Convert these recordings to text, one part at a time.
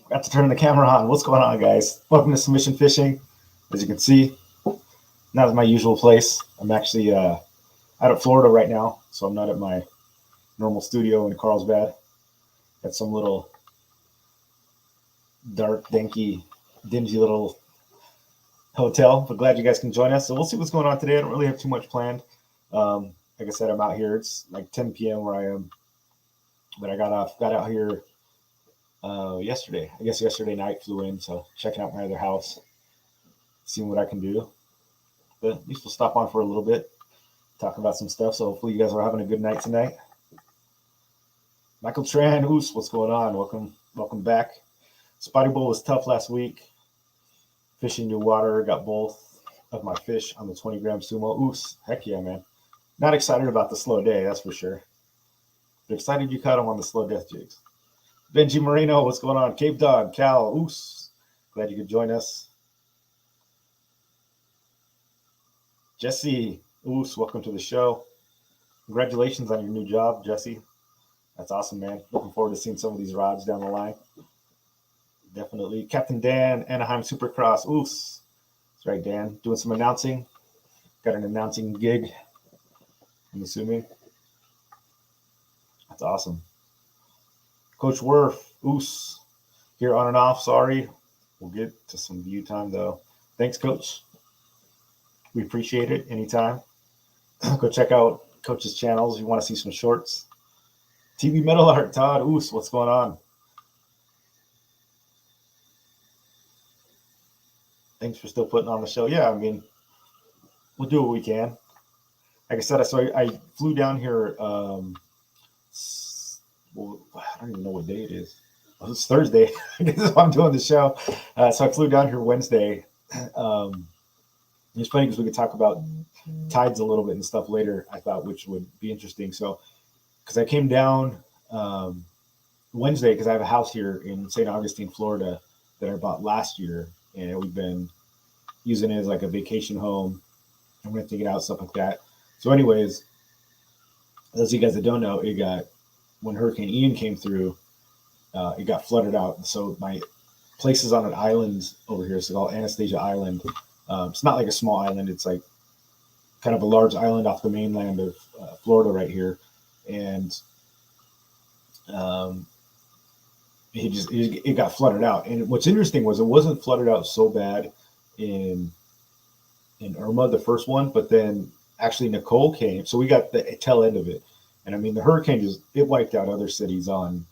Got to turn the camera on. What's going on, guys? Welcome to Submission Fishing. As you can see, not at my usual place. I'm actually out of Florida right now, so I'm not at my normal studio in Carlsbad. Got some little dark, dingy little hotel. But glad you guys can join us. So we'll see what's going on today. I don't really have too much planned. Like I said, I'm out here. It's like 10 p.m. where I am, but I got out here yesterday. I guess yesterday night flew in, so checking out my other house, seeing what I can do. But at least we'll stop on for a little bit, talking about some stuff. So hopefully you guys are having a good night tonight. Michael Tran, Oos, what's going on? Welcome back. Spotty Bowl was tough last week. Fishing new water, got both of my fish on the 20-gram sumo. Oos, heck yeah, man. Not excited about the slow day, that's for sure. But excited you caught him on the slow death jigs. Benji Moreno, what's going on? Cave Dog, Cal, Oos. Glad you could join us. Jesse, Oos, welcome to the show. Congratulations on your new job, Jesse. That's awesome, man. Looking forward to seeing some of these rods down the line. Definitely. Captain Dan, Anaheim Supercross, Oos. That's right, Dan. Doing some announcing. Got an announcing gig, I'm assuming. That's awesome. Coach Worf, Oos, here on and off. Sorry. We'll get to some view time, though. Thanks, Coach. We appreciate it anytime. Go check out Coach's channels if you want to see some shorts. TV Metal Art, Todd, Oos, what's going on? Thanks for still putting on the show. Yeah, I mean, we'll do what we can. Like I said, I flew down here. Well, I don't even know what day it is. Well, it's Thursday. I guess I'm doing the show. So I flew down here Wednesday. It's funny because we could talk about tides a little bit and stuff later, I thought, which would be interesting. So, because I came down Wednesday because I have a house here in St. Augustine, Florida that I bought last year. And we've been using it as like a vacation home and renting it out, stuff like that. So, anyways, those of you guys that don't know, when Hurricane Ian came through, it got flooded out. So my place is on an island over here. It's called Anastasia Island. It's not like a small island. It's like kind of a large island off the mainland of Florida right here. And it got flooded out. And what's interesting was it wasn't flooded out so bad in Irma, the first one, but then actually Nicole came. So we got the tail end of it. And I mean, the hurricane it wiped out other cities on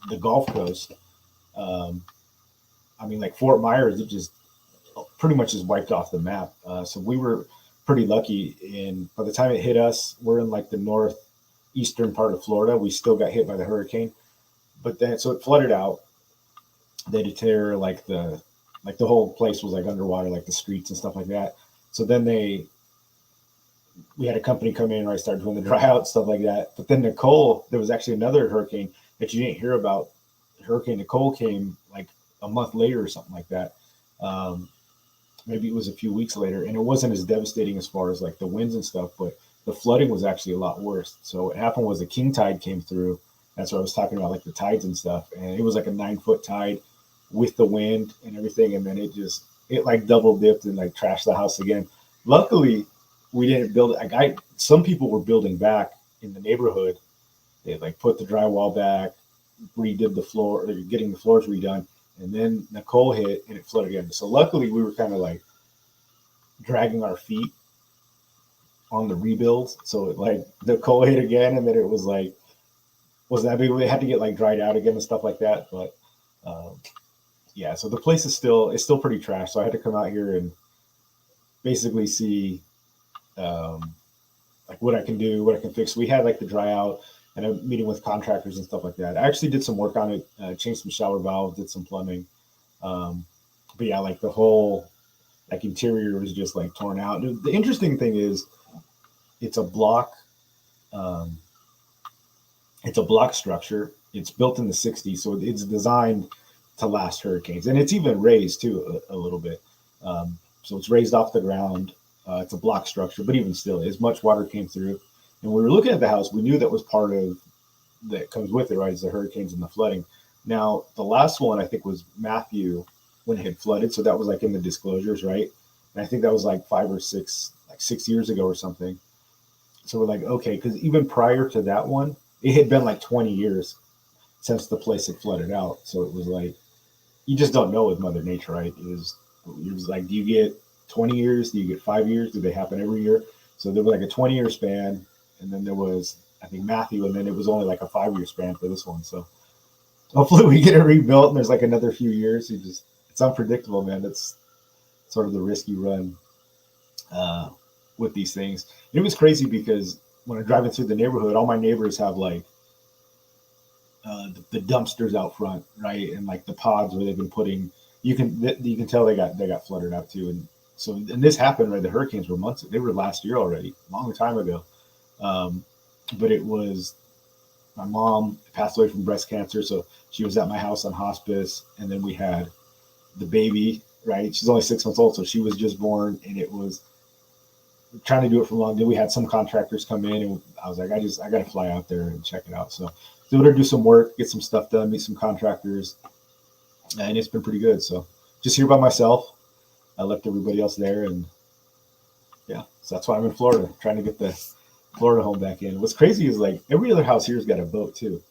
the Gulf Coast. I mean, like Fort Myers, it just pretty much is wiped off the map. So we were pretty lucky. And by the time it hit us, we're in like the northeastern part of Florida. We still got hit by the hurricane, but then so it flooded out. They had to tear like the whole place was like underwater, like the streets and stuff like that. So then we had a company come in and I started doing the dry out stuff like that. But then Nicole, there was actually another hurricane that you didn't hear about. Hurricane Nicole came like a month later or something like that. Maybe it was a few weeks later, and it wasn't as devastating as far as like the winds and stuff, but the flooding was actually a lot worse. So what happened was the king tide came through. That's what I was talking about, like the tides and stuff. And it was like a 9-foot tide with the wind and everything. And then it like double dipped and like trashed the house again. Luckily, we didn't build it. Like some people were building back in the neighborhood. They like put the drywall back, redid the floor, or getting the floors redone, and then Nicole hit and it flooded again. So luckily, we were kind of like dragging our feet on the rebuilds. So it, like Nicole hit again, and then it was like wasn't that big. We had to get like dried out again and stuff like that. But yeah, so the place is still pretty trash. So I had to come out here and basically see like what I can do, what I can fix. We had like the dry out and a meeting with contractors and stuff like that. I actually did some work on it, changed some shower valves, did some plumbing. But yeah, like the whole like interior was just like torn out. The interesting thing is it's a block. It's a block structure. It's built in the 60s, so it's designed to last hurricanes. And it's even raised too a little bit. So it's raised off the ground. It's a block structure, but even still, as much water came through. And when we were looking at the house, we knew that was part of that comes with it, right? Is the hurricanes and the flooding. Now, the last one I think was Matthew when it had flooded. So that was like in the disclosures, right? And I think that was like 6 years ago or something. So we're like, okay, because even prior to that one, it had been like 20 years since the place had flooded out. So it was like, you just don't know with Mother Nature, right? It was like, do you get 20 years? Do you get 5 years? Do they happen every year? So there was like a 20-year span, and then there was, I think, Matthew, and then it was only like a 5-year span for this one. So hopefully we get it rebuilt and there's like another few years. It's unpredictable, man. That's sort of the risk you run uh, with these things. And it was crazy because when I'm driving through the neighborhood, all my neighbors have like the dumpsters out front, right, and like the pods where they've been putting. You can tell they got flooded out too, and so and this happened right. The hurricanes were months. They were last year already, a long time ago. Um, but it was my mom passed away from breast cancer, so she was at my house on hospice, and then we had the baby. Right, she's only 6 months old, so she was just born, and it was trying to do it for long. Then we had some contractors come in, and I was like, I got to fly out there and check it out. So able to do some work, get some stuff done, meet some contractors, and it's been pretty good. So just here by myself. I left everybody else there, and yeah, so that's why I'm in Florida, trying to get the Florida home back in. What's crazy is like every other house here's got a boat too,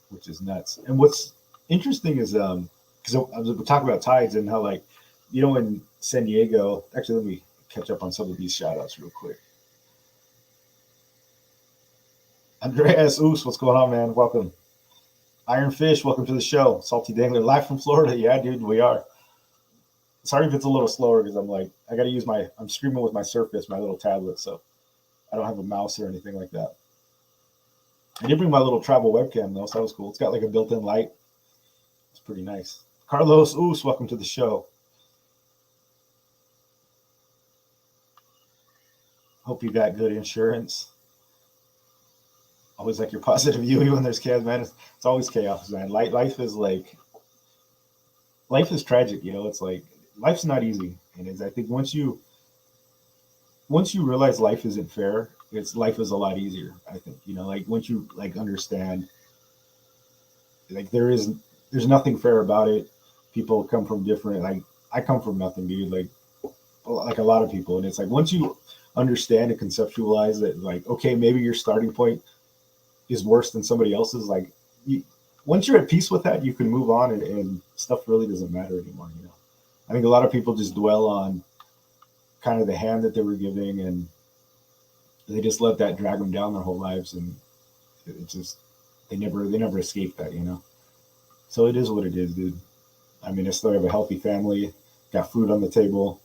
which is nuts. And what's interesting is because I was talking about tides and how like in San Diego. Actually, let me catch up on some of these shout outs real quick. Andreas Oos, what's going on, man? Welcome. Iron Fish, welcome to the show. Salty Dangler, live from Florida. Yeah, dude, we are. Sorry if it's a little slower because I got to use I'm streaming with my Surface, my little tablet, so I don't have a mouse or anything like that. I did bring my little travel webcam though, so that was cool. It's got like a built-in light. It's pretty nice. Carlos Oos, welcome to the show. Hope you got good insurance. Always like your positive view when there's chaos, man. It's always chaos, man. Life is tragic, It's like life's not easy, and I think once you realize life isn't fair, life is a lot easier. I think like once you like understand, like there's nothing fair about it. People come from different. Like I come from nothing, dude. Like a lot of people, and it's like once you understand and conceptualize that, like okay, maybe your starting point is worse than somebody else's. Like once you're at peace with that, you can move on, and stuff really doesn't matter anymore. I think a lot of people just dwell on kind of the hand that they were giving, and they just let that drag them down their whole lives, and it just they never escape that. So it is what it is, dude. I mean, I still have a healthy family, got food on the table.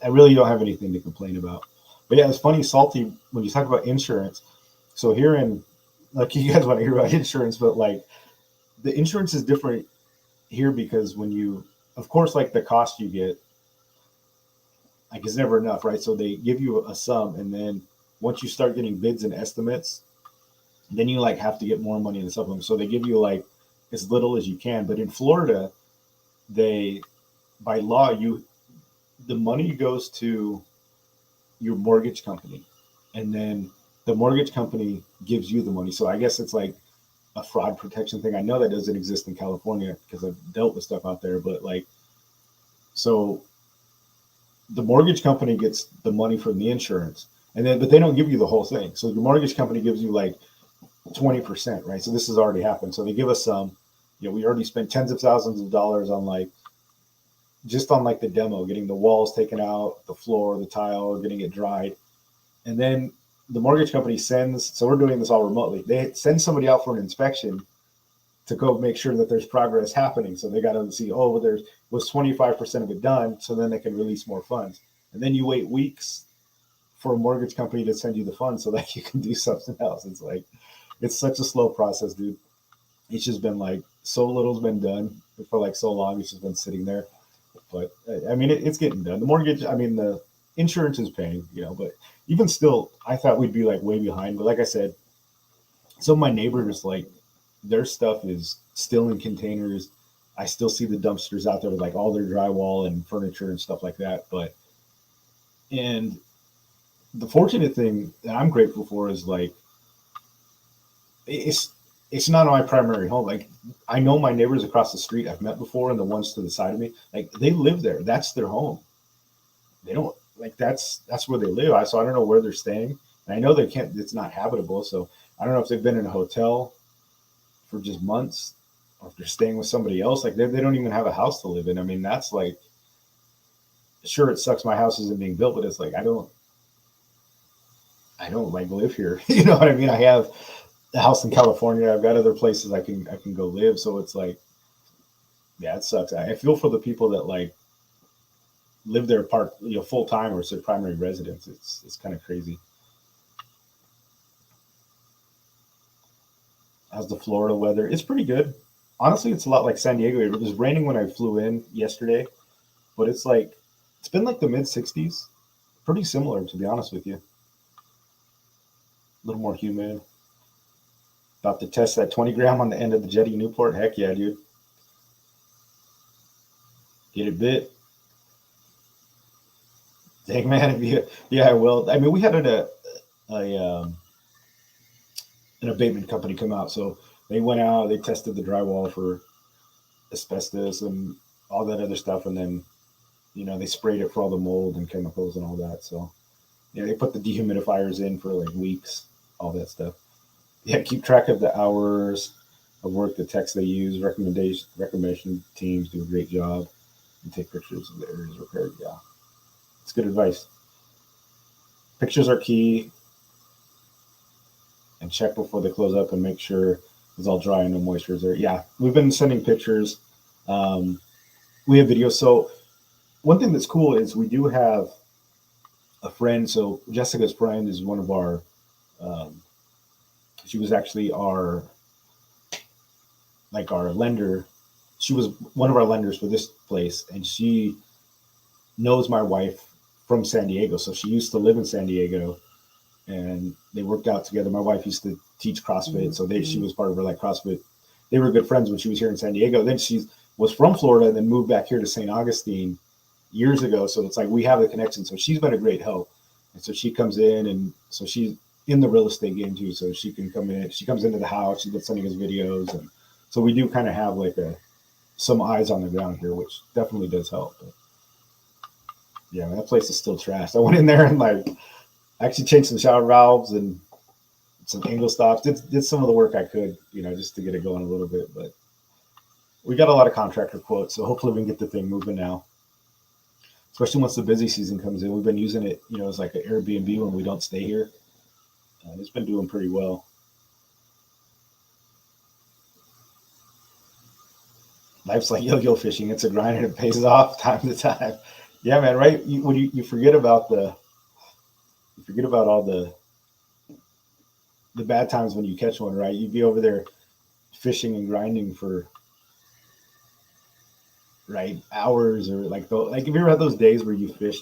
I really don't have anything to complain about. But yeah, it's funny, Salty, when you talk about insurance. So here in, like, you guys want to hear about insurance, but like the insurance is different here because of course, like the cost you get, like it's never enough, right? So they give you a sum, and then once you start getting bids and estimates, then you like have to get more money in the supplement. So they give you like as little as you can. But in Florida, by law, the money goes to your mortgage company, and then the mortgage company gives you the money. So I guess it's like a fraud protection thing. I know that doesn't exist in California because I've dealt with stuff out there, but like, so the mortgage company gets the money from the insurance, but they don't give you the whole thing. So your mortgage company gives you like 20%, right? So this has already happened. So they give us some, we already spent tens of thousands of dollars on just on the demo, getting the walls taken out, the floor, the tile, getting it dried. And then the mortgage company so we're doing this all remotely. They send somebody out for an inspection to go make sure that there's progress happening. So they got to see, was 25% of it done. So then they can release more funds. And then you wait weeks for a mortgage company to send you the funds so that you can do something else. It's like, it's such a slow process, dude. It's just been like so little's been done for like so long. It's just been sitting there. But I mean, it's getting done. The insurance is paying, but even still, I thought we'd be like way behind. But like I said, some of my neighbors, like their stuff is still in containers. I still see the dumpsters out there with like all their drywall and furniture and stuff like that. And the fortunate thing that I'm grateful for is like, it's not my primary home. Like I know my neighbors across the street I've met before, and the ones to the side of me, like they live there. That's their home. They don't like that's where they live. So I don't know where they're staying. And I know they can't. It's not habitable. So I don't know if they've been in a hotel for just months, or if they're staying with somebody else. Like they don't even have a house to live in. I mean, that's like, sure, it sucks. My house isn't being built, but it's like I don't like live here. You know what I mean? I have a house in California. I've got other places I can go live. So it's like, yeah, it sucks. I feel for the people that like live there full time, or it's their primary residence. It's kind of crazy. How's the Florida weather? It's pretty good. Honestly, it's a lot like San Diego. It was raining when I flew in yesterday, but it's been like the mid 60s. Pretty similar, to be honest with you. A little more humid. About to test that 20 gram on the end of the Jetty Newport. Heck yeah, dude. Get it bit. Dang, man. Yeah, I will. I mean, we had an abatement company come out. So they went out, they tested the drywall for asbestos and all that other stuff. And then, they sprayed it for all the mold and chemicals and all that. So, yeah, they put the dehumidifiers in for like weeks, all that stuff. Yeah, keep track of the hours of work, the techs they use, recommendation teams do a great job, and take pictures of the areas repaired. Yeah, it's good advice. Pictures are key, and check before they close up and make sure it's all dry and no moisture is there. Yeah, we've been sending pictures. We have videos. So one thing that's cool is we do have a friend. So Jessica's friend is one of our. She was actually our lender. She was one of our lenders for this place, and she knows my wife from San Diego. So she used to live in San Diego, and they worked out together. My wife used to teach CrossFit, so she was part of her like CrossFit. They were good friends when she was here in San Diego. Then she was from Florida and then moved back here to St. Augustine years ago. So it's like we have the connection. So she's been a great help. And so she comes in, and so she's in the real estate game too. So she can come in. She comes into the house. She's been sending us videos, and so we do kind of have like some eyes on the ground here, which definitely does help. But yeah, man, that place is still trashed. I went in there and like actually changed some shower valves and some angle stops. Did some of the work I could, just to get it going a little bit. But we got a lot of contractor quotes, so hopefully we can get the thing moving now. Especially once the busy season comes in. We've been using it, as like an Airbnb when we don't stay here. It's been doing pretty well. Life's like yo-yo fishing. It's a grind and it pays off time to time. Yeah, man, right? You forget about all the bad times when you catch one, right? You'd be over there fishing and grinding for hours, or like have you ever had those days where you fish?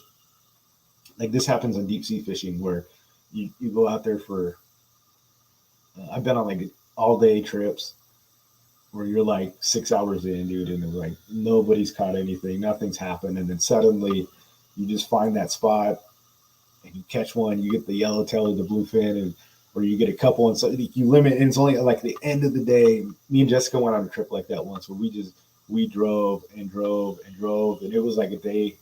Like this happens in deep sea fishing where you go out there for I've been on like all day trips where you're like 6 hours in, dude, and it's like nobody's caught anything, nothing's happened, and then suddenly you just find that spot and you catch one, you get the yellowtail or the bluefin, and or you get a couple, and so you limit, and it's only like the end of the day. Me and Jessica went on a trip like that once where we drove and drove and drove, and it was like a day.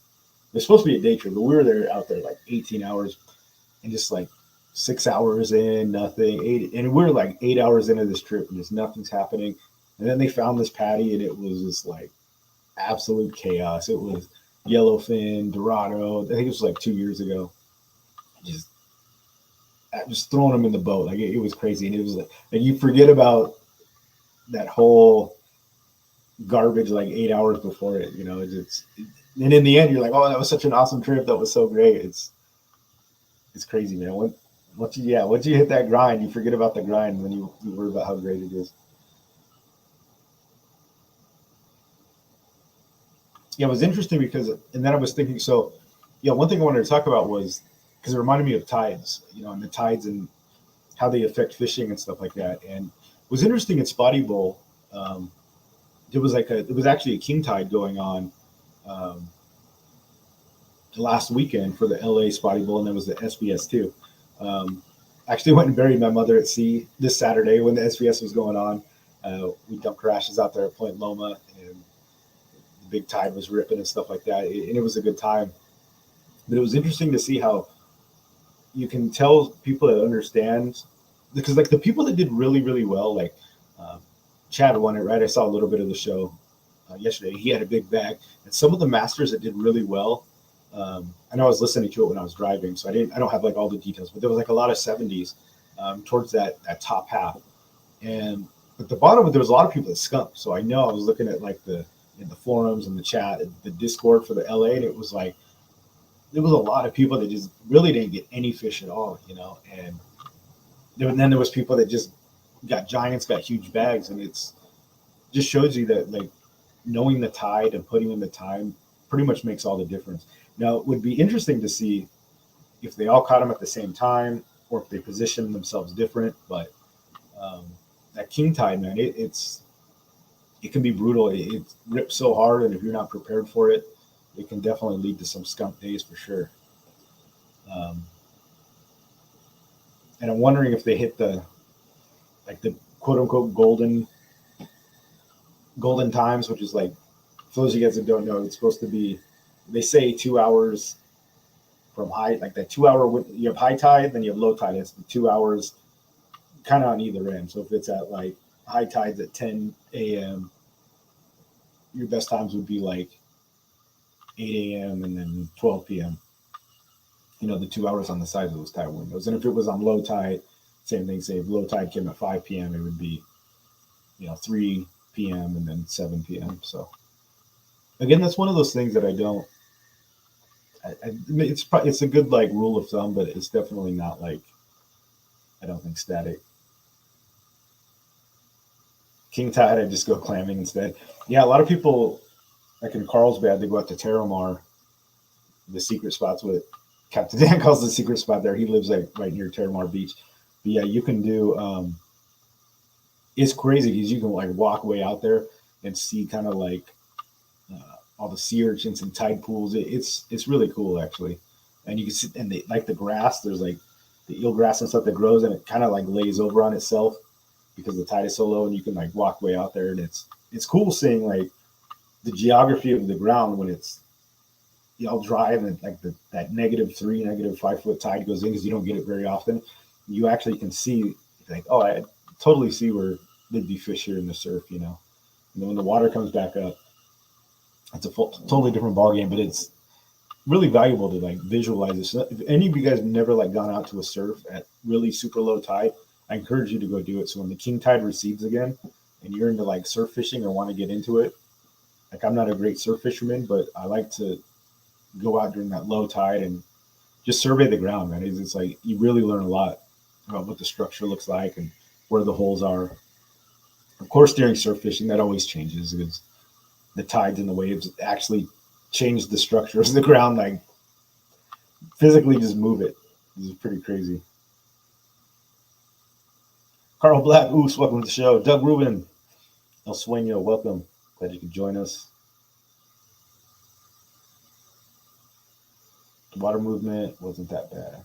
It's supposed to be a day trip, but we were out there like 18 hours, and just like 6 hours in, nothing. And we're like 8 hours into this trip, and just nothing's happening. And then they found this patty, and it was just like absolute chaos. It was yellowfin, Dorado. I think it was like 2 years ago. Just throwing them in the boat, like it was crazy, and it was like you forget about that whole garbage like 8 hours before it. And in the end, you're like, oh, that was such an awesome trip. That was so great. It's crazy, man. Once you hit that grind, you forget about the grind, and then you worry about how great it is. Yeah, it was interesting because, and then I was thinking, so, one thing I wanted to talk about was, because it reminded me of tides, and the tides and how they affect fishing and stuff like that. And it was interesting in Spotty Bowl. It was actually a king tide going on last weekend for the LA Spotty Bowl, and there was the SBS too. Actually went and buried my mother at sea this Saturday when the SVS was going on. We dumped her ashes out there at Point Loma, and the big tide was ripping and stuff like that. And it was a good time. But it was interesting to see how you can tell people that understand, because like the people that did really, really well, like uh, Chad won it, right? I saw a little bit of the show yesterday. He had a big bag, and some of the masters that did really well. I know I was listening to it when I was driving, so I don't have like all the details, but there was like a lot of 70s towards that top half, and at the bottom there was a lot of people that skunked. So I know I was looking at like the in the forums and the chat, the Discord for the LA, and it was like there was a lot of people that just really didn't get any fish at all, you know, and then there was people that just got giants, got huge bags, and it's just shows you that like knowing the tide and putting in the time pretty much makes all the difference. Now, it would be interesting to see if they all caught them at the same time or if they positioned themselves different. But um, that king tide, man, it can be brutal. It rips so hard, and if you're not prepared for it, it can definitely lead to some skunk days for sure. Um, and I'm wondering if they hit the quote unquote golden times, which is like for those of you guys that don't know, it's supposed to be they say 2 hours from high, like that 2 hour you have high tide, then you have low tide. It's the 2 hours kind of on either end. So if it's at like high tides at 10 a.m., your best times would be like 8 a.m. and then 12 p.m. You know, the 2 hours on the sides of those tide windows. And if it was on low tide, same thing. Say if low tide came at 5 p.m., it would be 3 p.m. and then 7 p.m. So again, that's one of those things that I don't. It's a good like rule of thumb, but it's definitely not like I don't think static. King tide, I just go clamming instead. Yeah, a lot of people like in Carlsbad, they go out to Terramar, the secret spots with Captain Dan calls the secret spot there. He lives like right near Terramar Beach. But yeah, you can do. It's crazy because you can like walk way out there and see kind of like all the sea urchins and tide pools. It's really cool actually, and you can see and they like the grass. There's like the eelgrass and stuff that grows and it kind of like lays over on itself because the tide is so low, and you can like walk way out there, and it's cool seeing like the geography of the ground when it's all dry and like that -3, -5 foot tide goes in because you don't get it very often. You actually can see like, oh, I totally see where there'd be fish here in the surf, you know. And then when the water comes back up, it's a totally different ball game. But it's really valuable to like visualize this. If any of you guys have never like gone out to a surf at really super low tide, I encourage you to go do it. So when the king tide recedes again, and you're into like surf fishing or want to get into it, like I'm not a great surf fisherman, but I like to go out during that low tide and just survey the ground, man. It's like you really learn a lot about what the structure looks like and where the holes are. Of course, during surf fishing, that always changes because the tides and the waves actually change the structure of the ground, like physically just move it. This is pretty crazy. Carl Black, Oos, welcome to the show. Doug Rubin, El Sueño, welcome. Glad you could join us. The water movement wasn't that bad.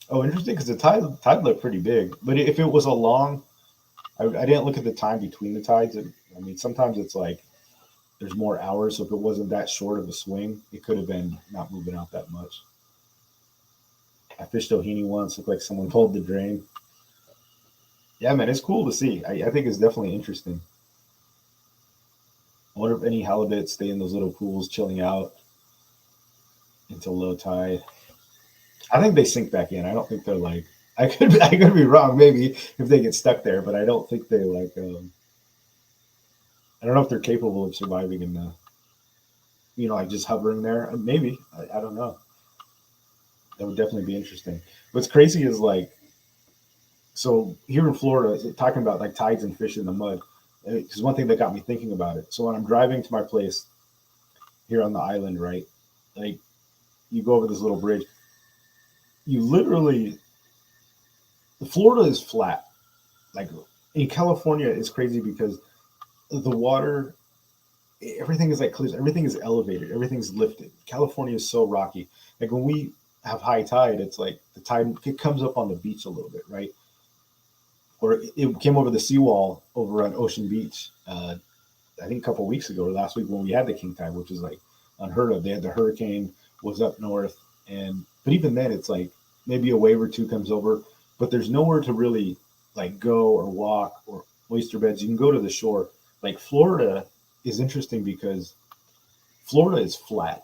Oh, interesting, because the tide looked pretty big. But if it was a long, I didn't look at the time between the tides. I mean, sometimes it's like there's more hours. So if it wasn't that short of a swing, it could have been not moving out that much. I fished Ohini once. Looked like someone pulled the drain. Yeah, man, it's cool to see. I think it's definitely interesting. I wonder if any halibut stay in those little pools chilling out until low tide. I think they sink back in. I don't think they're like. I could be wrong. Maybe if they get stuck there, but I don't think they like. I don't know if they're capable of surviving in the. Like just hovering there. Maybe I don't know. That would definitely be interesting. What's crazy is like. So here in Florida, talking about like tides and fish in the mud, because one thing that got me thinking about it. So when I'm driving to my place here on the island, right, like you go over this little bridge, you literally, Florida is flat. Like in California, it's crazy because the water, everything is like cliffs, everything is elevated, everything's lifted. California is so rocky. Like when we have high tide, it's like the tide it comes up on the beach a little bit, right? Or it came over the seawall over at Ocean Beach. I think a couple of weeks ago or last week when we had the king tide, which is like unheard of. They had the hurricane was up north, and but even then, it's like maybe a wave or two comes over, but there's nowhere to really like go or walk or oyster beds. You can go to the shore. Like Florida is interesting because Florida is flat,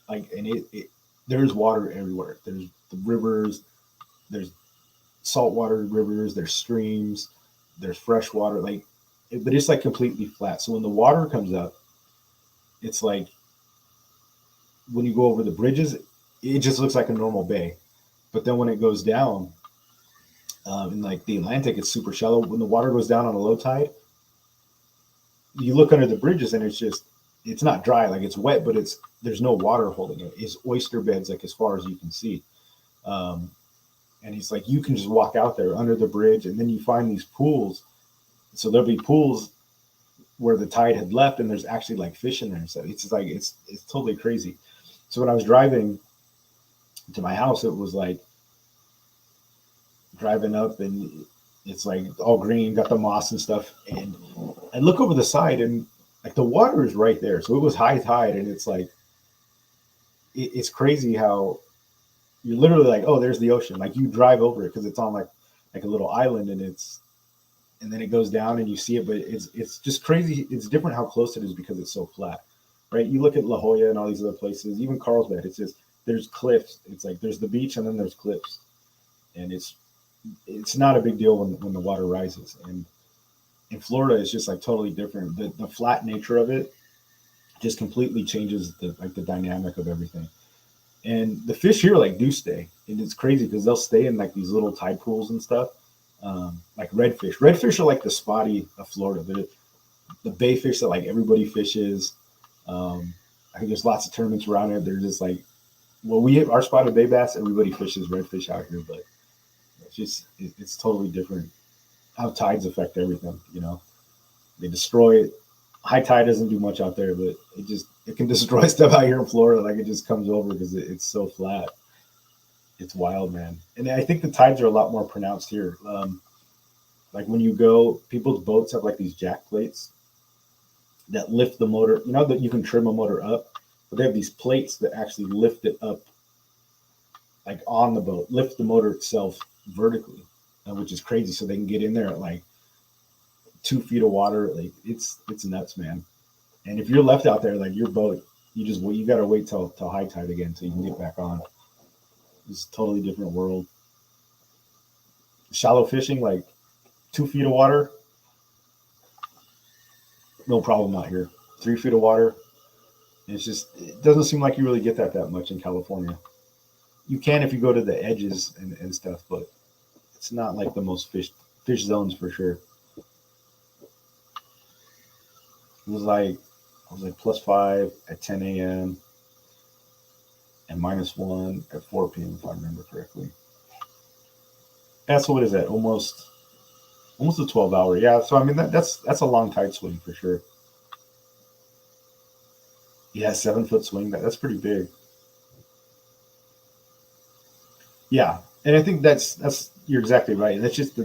like, and it there's water everywhere. There's the rivers, there's saltwater rivers, there's streams, there's fresh water, like, but it's like completely flat. So when the water comes up, it's like when you go over the bridges, it just looks like a normal bay. But then when it goes down, in like the Atlantic, it's super shallow. When the water goes down on a low tide, you look under the bridges and it's not dry, like it's wet, but there's no water holding it. It's oyster beds, like as far as you can see. Um, and he's like, you can just walk out there under the bridge, and then you find these pools. So there'll be pools where the tide had left, and there's actually like fish in there. So it's like it's totally crazy. So when I was driving to my house, it was like driving up, and it's like all green, got the moss and stuff. And I look over the side, and like the water is right there. So it was high tide, and it's like it's crazy how you're literally like, oh, there's the ocean. Like you drive over it because it's on like a little island, and then it goes down and you see it, but it's just crazy. It's different how close it is because it's so flat, right? You look at La Jolla and all these other places, even Carlsbad. It's just there's cliffs. It's like there's the beach and then there's cliffs, and it's not a big deal when the water rises. And in Florida, it's just like totally different. The flat nature of it just completely changes the dynamic of everything. And the fish here like do stay, and it's crazy because they'll stay in like these little tide pools and stuff. Like redfish. Redfish are like the spotty of Florida. The bay fish that like everybody fishes. I think there's lots of tournaments around it. They're just like, well, we hit our spotted bay bass. Everybody fishes redfish out here, but it's totally different. How tides affect everything. They destroy it. High tide doesn't do much out there, but it can destroy stuff out here in Florida. Like it just comes over because it's so flat. It's wild, man. And I think the tides are a lot more pronounced here. Like when you go, people's boats have like these jack plates that lift the motor. You know that you can trim a motor up, but they have these plates that actually lift it up, like on the boat, lift the motor itself vertically, which is crazy. So they can get in there at like 2 feet of water. Like it's nuts, man. And if you're left out there, like your boat, you got to wait till high tide again so you can get back on. It's a totally different world. Shallow fishing, like 2 feet of water, no problem out here. 3 feet of water, it doesn't seem like you really get that much in California. You can if you go to the edges and stuff, but it's not like the most fish zones for sure. It was like +5 at 10 a.m. and -1 at 4 p.m. if I remember correctly. That's what is that? Almost a 12-hour. Yeah. So I mean that's a long tide swing for sure. Yeah, 7-foot swing. That's pretty big. Yeah, and I think that's you're exactly right. That's just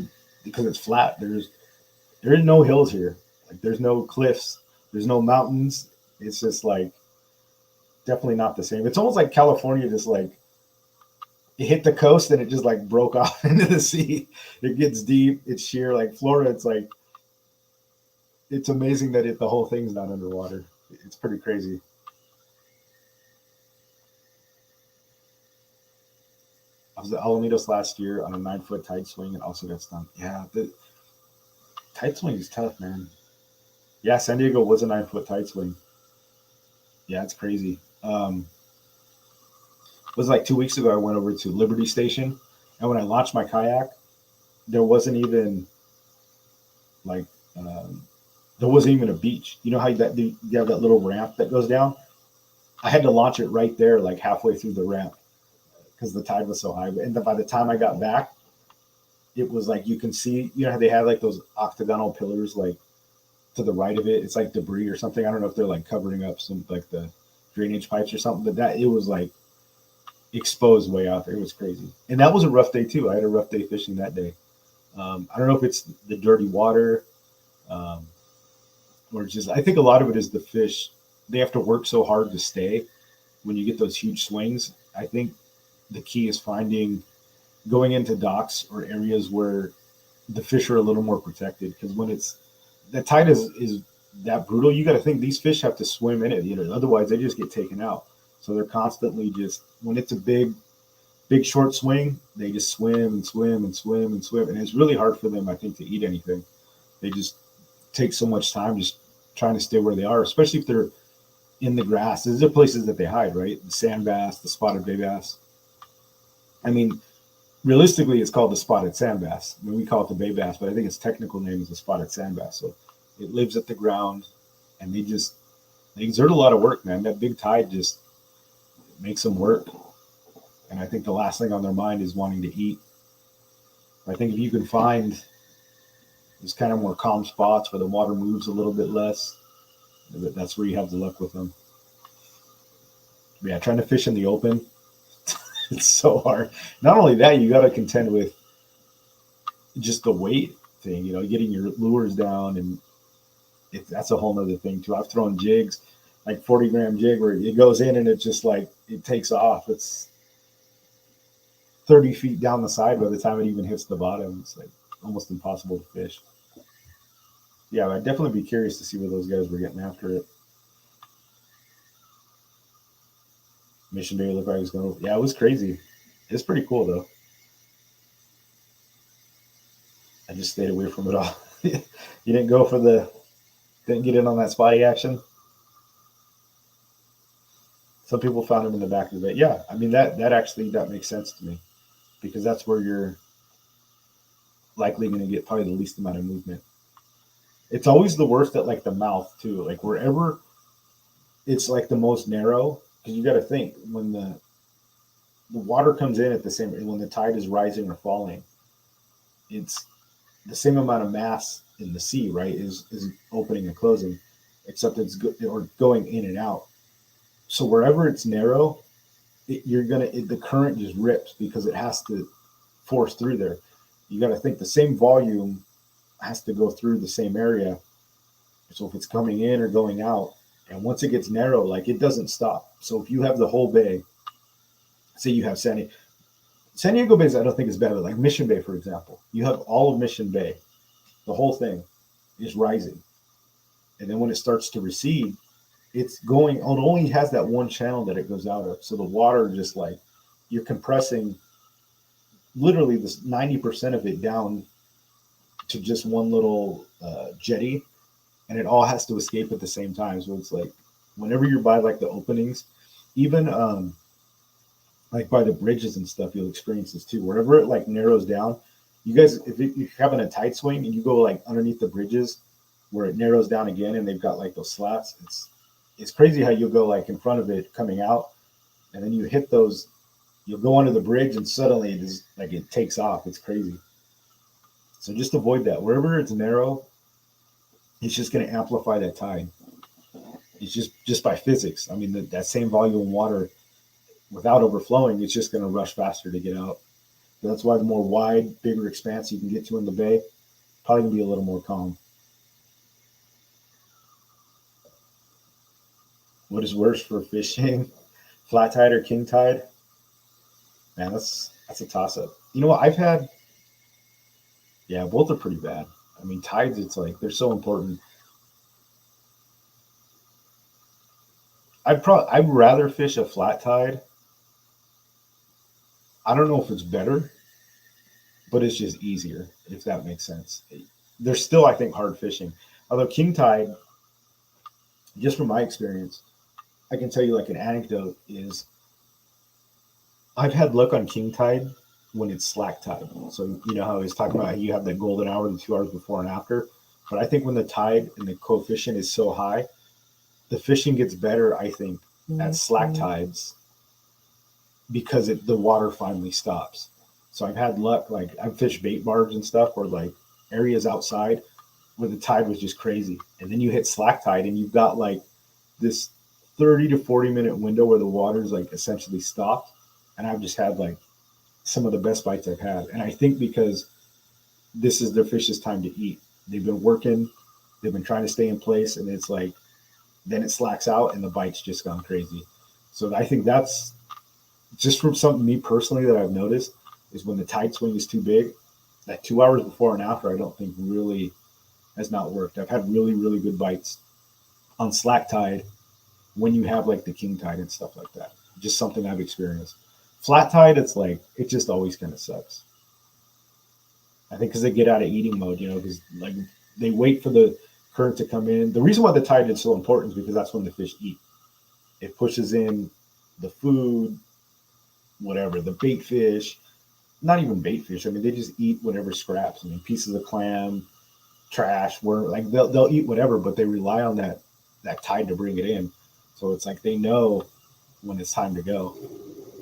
because it's flat. There is no hills here. Like there's no cliffs. There's no mountains. It's just like definitely not the same. It's almost like California just like it hit the coast and it just like broke off into the sea. It gets deep. It's sheer. Like Florida, it's like it's amazing that the whole thing's not underwater. It's pretty crazy. I was at Alamitos last year on a 9-foot tide swing and also got stung. Yeah, the tide swing is tough, man. Yeah, San Diego was a 9-foot tide swing. Yeah, it's crazy. It was like 2 weeks ago. I went over to Liberty Station, and when I launched my kayak, there wasn't even like there wasn't even a beach. You know how you have that little ramp that goes down? I had to launch it right there, like halfway through the ramp, because the tide was so high. And by the time I got back, it was like you can see, how they had like those octagonal pillars like to the right of it. It's like debris or something. I don't know if they're like covering up some like the drainage pipes or something, but it was like exposed way out there. It was crazy. And that was a rough day too. I had a rough day fishing that day. I don't know if it's the dirty water, um, or just, I think a lot of it is the fish. They have to work so hard to stay when you get those huge swings. I think the key is finding going into docks or areas where the fish are a little more protected, because when it's the tide is that brutal, you got to think these fish have to swim in it, otherwise they just get taken out. So they're constantly just, when it's a big short swing, they just swim and swim and swim and swim, and it's really hard for them, I think, to eat anything. They just take so much time just trying to stay where they are, especially if they're in the grass. These are places that they hide, right? The sand bass, the spotted bay bass. I mean, realistically, it's called the spotted sand bass. I mean, we call it the bay bass, but I think its technical name is the spotted sand bass. So it lives at the ground, and they exert a lot of work, man. That big tide just makes them work. And I think the last thing on their mind is wanting to eat. I think if you can find these kind of more calm spots where the water moves a little bit less, that's where you have the luck with them. But yeah, trying to fish in the open, it's so hard. Not only that, you got to contend with just the weight thing, getting your lures down, and that's a whole nother thing too. I've thrown jigs, like 40-gram jig, where it goes in and it just like it takes off. It's 30 feet down the side by the time it even hits the bottom. It's like almost impossible to fish. Yeah, I'd definitely be curious to see where those guys were getting after it. Mission Bay looked like it was going. Yeah, it was crazy. It's pretty cool though. I just stayed away from it all. You didn't go for didn't get in on that spotty action. Some people found them in the back of the bay. Yeah, I mean that makes sense to me, because that's where you're likely going to get probably the least amount of movement. It's always the worst at like the mouth too, like wherever it's like the most narrow, because you got to think when the water comes in at the same, when the tide is rising or falling, it's the same amount of mass in the sea, right? Is opening and closing, except it's or going in and out. So wherever it's narrow, the current just rips because it has to force through there. You got to think the same volume has to go through the same area. So if it's coming in or going out, and once it gets narrow, like it doesn't stop. So if you have the whole bay, say you have San Diego Bay, I don't think is bad, but like Mission Bay, for example, you have all of Mission Bay, the whole thing is rising. And then when it starts to recede, it only has that one channel that it goes out of. So the water just like, you're compressing literally this 90% of it down to just one little jetty, and it all has to escape at the same time. So it's like whenever you're by like the openings, even like by the bridges and stuff, you'll experience this too. Wherever it like narrows down, you guys, if you're having a tight swing and you go like underneath the bridges where it narrows down again and they've got like those slats, it's crazy how you'll go like in front of it coming out, and then you hit those, you'll go under the bridge and suddenly it is like it takes off. It's crazy. So just avoid that. Wherever it's narrow, it's just going to amplify that tide. It's just by physics. I mean, that same volume of water without overflowing, it's just going to rush faster to get out. So that's why the more wide, bigger expanse you can get to in the bay, probably going to be a little more calm. What is worse for fishing, flat tide or king tide? Man, that's a toss up. You know what? Both are pretty bad. I mean, tides, it's like they're so important. I'd rather fish a flat tide. I don't know if it's better, but it's just easier, if that makes sense. There's still, I think, hard fishing. Although king tide, just from my experience, I can tell you like an anecdote is I've had luck on king tide when it's slack tide. So you know how I was talking about how you have that golden hour, the 2 hours before and after. But I think when the tide and the coefficient is so high, the fishing gets better, I think, at slack tides because the water finally stops. So I've had luck, like I've fished bait bars and stuff where like areas outside where the tide was just crazy. And then you hit slack tide and you've got like this 30 to 40 minute window where the water's like essentially stopped. and I've just had like some of the best bites I've had. And I think because this is their fish's time to eat. They've been working, they've been trying to stay in place, and it's like then it slacks out and the bite's just gone crazy. So I think that's just from something me personally that I've noticed is when the tide swing is too big, that 2 hours before and after, I don't think really has not worked. I've had really, really good bites on slack tide when you have like the king tide and stuff like that. Just something I've experienced. Flat tide, it's like, it just always kind of sucks. I think because they get out of eating mode, because like they wait for the current to come in. The reason why the tide is so important is because that's when the fish eat. It pushes in the food, whatever, the bait fish, not even bait fish. I mean, they just eat whatever scraps. I mean, pieces of clam, trash, worm, like they'll eat whatever, but they rely on that tide to bring it in. So it's like they know when it's time to go.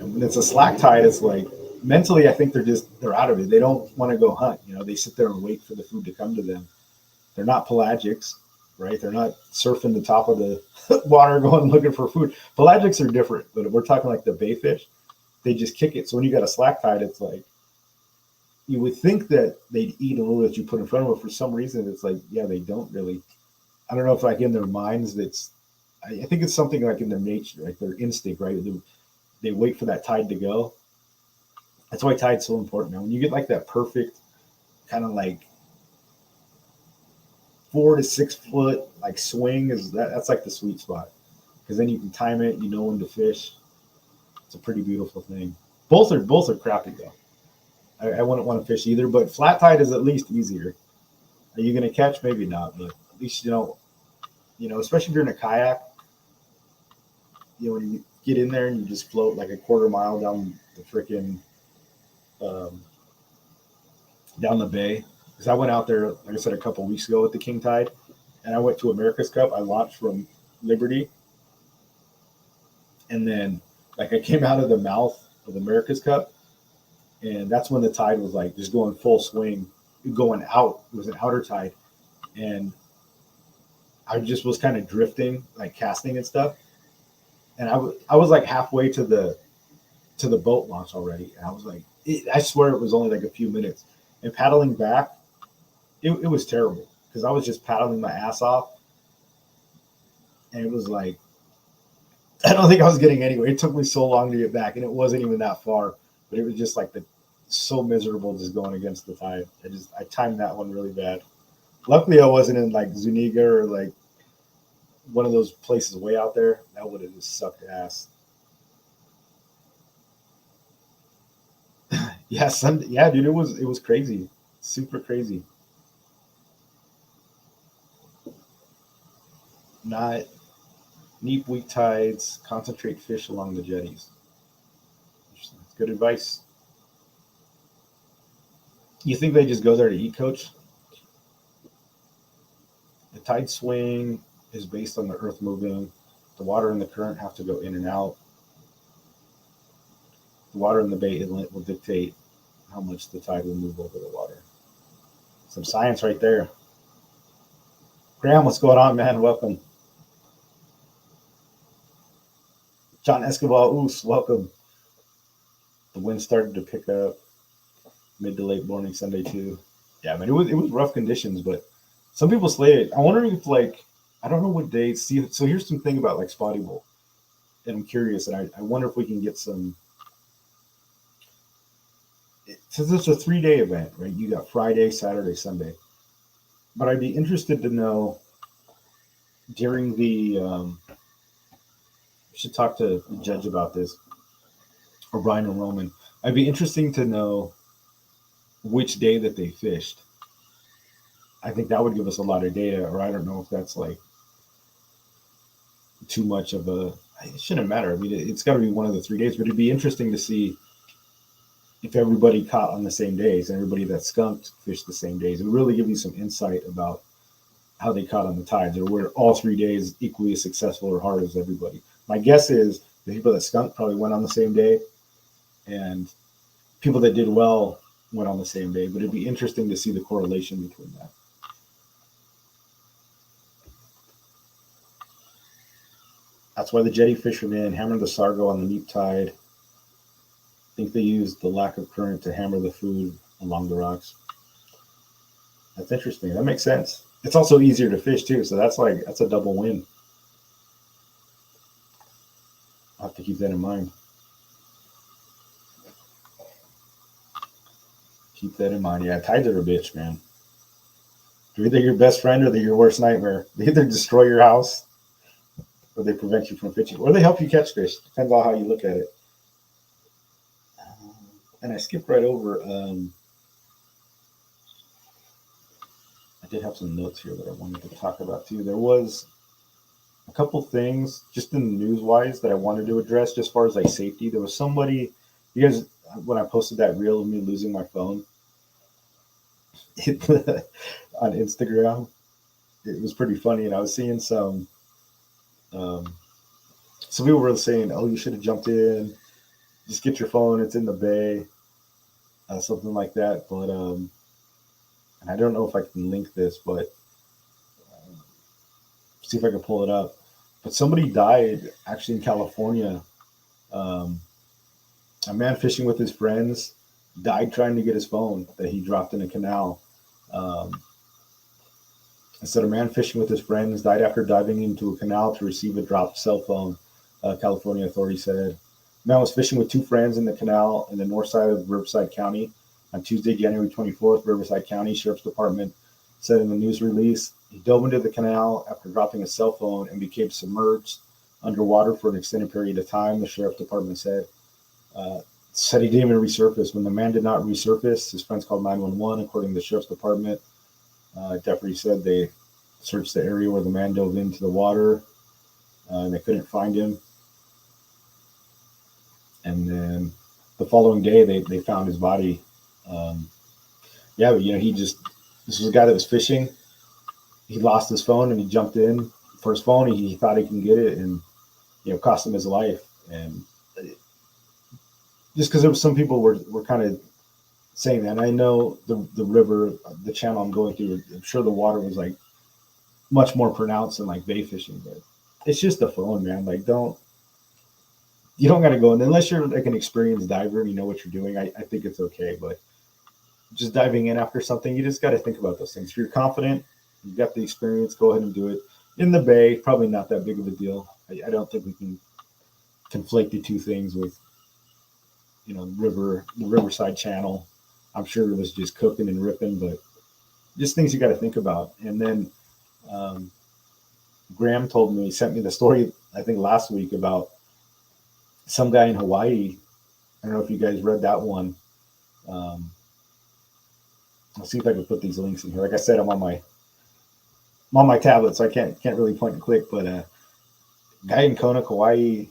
And when it's a slack tide, it's like mentally, I think they're out of it. They don't want to go hunt. They sit there and wait for the food to come to them. They're not pelagics, right? They're not surfing the top of the water going looking for food. Pelagics are different, but if we're talking like the bay fish, they just kick it. So when you got a slack tide, it's like you would think that they'd eat a little that you put in front of them. For some reason, it's like, yeah, they don't really. I don't know if like in their minds, I think it's something like in their nature, like their instinct, right? They wait for that tide to go. That's why tide's so important, man. When you get like that perfect kind of like 4 to 6 foot like swing that's like the sweet spot because then you can time it, when to fish. It's a pretty beautiful thing. Both are crappy though. I wouldn't want to fish either, but flat tide is at least easier. Are you going to catch? Maybe not, but at least especially if you're in a kayak. When you get in there and you just float like a quarter mile down the freaking down the bay. Because I went out there, like I said, a couple of weeks ago with the king tide, and I went to America's Cup. I launched from Liberty, and then like I came out of the mouth of America's Cup, and that's when the tide was like just going full swing, going out. It was an outer tide, and I just was kind of drifting, like casting and stuff. And I was like halfway to the boat launch already, and I was like, I swear it was only like a few minutes. And paddling back, it was terrible because I was just paddling my ass off, and it was like I don't think I was getting anywhere. It took me so long to get back, and it wasn't even that far. But it was just like so miserable just going against the tide. I timed that one really bad. Luckily, I wasn't in like Zuniga or like one of those places way out there. That would have just sucked ass. Yeah, Sunday. Yeah, dude, it was crazy, super crazy. Not neap weak tides. Concentrate fish along the jetties. Interesting. That's good advice. You think they just go there to eat, Coach? The tide swing is based on the earth moving. The water and the current have to go in and out. The water in the bay inlet will dictate how much the tide will move over the water. Some science right there. Graham, what's going on, man? Welcome. John Escobar, Oos, welcome. The wind started to pick up mid to late morning Sunday too. Yeah, man, it was rough conditions, but some people slay it. I'm wondering if like I don't know what day. See, so here's some thing about like Spotty Bowl, and I'm curious, and I wonder if we can get some. Since it's a 3-day event, right? You got Friday, Saturday, Sunday. But I'd be interested to know during the. I should talk to the judge about this, or Brian and Roman. I'd be interesting to know which day that they fished. I think that would give us a lot of data, or I don't know if that's like too much of a. It shouldn't matter. I mean, it's got to be one of the 3 days, but it'd be interesting to see if everybody caught on the same days and everybody that skunked fished the same days. It would really give you some insight about how they caught on the tides, or were all 3 days equally as successful or hard as everybody. My guess is the people that skunked probably went on the same day, and people that did well went on the same day. But it'd be interesting to see the correlation between that. That's why the jetty fishermen hammer the sargo on the neap tide. think they used the lack of current to hammer the food along the rocks. That's interesting. That makes sense. It's also easier to fish too, so that's a double win. I'll have to keep that in mind. Keep that in mind. Yeah, tides are a bitch, man. They're either your best friend or they're your worst nightmare. They either destroy your house or they prevent you from fishing, or they help you catch fish. Depends on how you look at it. And I skipped right over. I did have some notes here that I wanted to talk about too. There was a couple things just in the news wise that I wanted to address, just as far as like safety. There was somebody, you guys, when I posted that reel of me losing my phone on Instagram, it was pretty funny, and I was seeing some people were saying, "Oh, you should have jumped in. Just get your phone. It's in the bay." Something like that. But and I don't know if I can link this, but see if I can pull it up. But somebody died actually in California. A man fishing with his friends died trying to get his phone that he dropped in a canal. Instead, a man fishing with his friends died after diving into a canal to receive a dropped cell phone, California authorities said. The man was fishing with two friends in the canal in the north side of Riverside County on Tuesday, January 24th. Riverside County Sheriff's Department said in the news release, he dove into the canal after dropping a cell phone and became submerged underwater for an extended period of time, the Sheriff's Department said. Said he didn't even resurface. When the man did not resurface, his friends called 911, according to the Sheriff's Department. Deputies said they searched the area where the man dove into the water, and they couldn't find him. And then the following day, they found his body. But this was a guy that was fishing. He lost his phone and he jumped in for his phone. He thought he can get it, and cost him his life. And just because there was some people were kind of saying that. And I know the river, the channel I'm going through, I'm sure the water was like much more pronounced than like bay fishing, but it's just a phone, man. Like you don't got to go in unless you're like an experienced diver and you know what you're doing. I think it's okay, but just diving in after something, you just got to think about those things. If you're confident, you've got the experience, go ahead and do it. In the bay, probably not that big of a deal. I don't think we can conflate the two things with, the Riverside Channel. I'm sure it was just cooking and ripping, but just things you got to think about. And then Graham told me, he sent me the story, I think last week, about some guy in Hawaii. I don't know if you guys read that one. I'll see if I can put these links in here. Like I said, I'm on my tablet, so I can't really point and click. But a guy in Kona, Hawaii,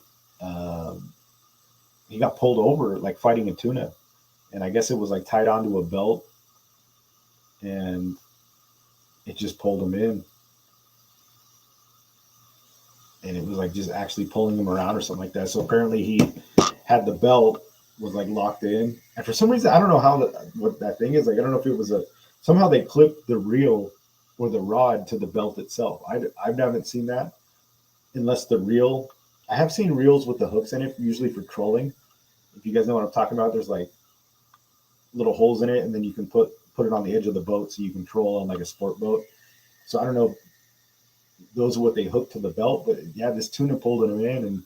he got pulled over like fighting a tuna, and I guess it was like tied onto a belt, and it just pulled him in, and it was like just actually pulling him around or something like that. So apparently he had the belt was like locked in, and for some reason I don't know what that thing is. Like I don't know if it was somehow they clipped the reel or the rod to the belt itself. I haven't seen that unless the reel. I have seen reels with the hooks in it, usually for trolling. If you guys know what I'm talking about, there's like little holes in it, and then you can put it on the edge of the boat so you can troll on like a sport boat. So I don't know. Those are what they hooked to the belt, but yeah, this tuna pulled him in, and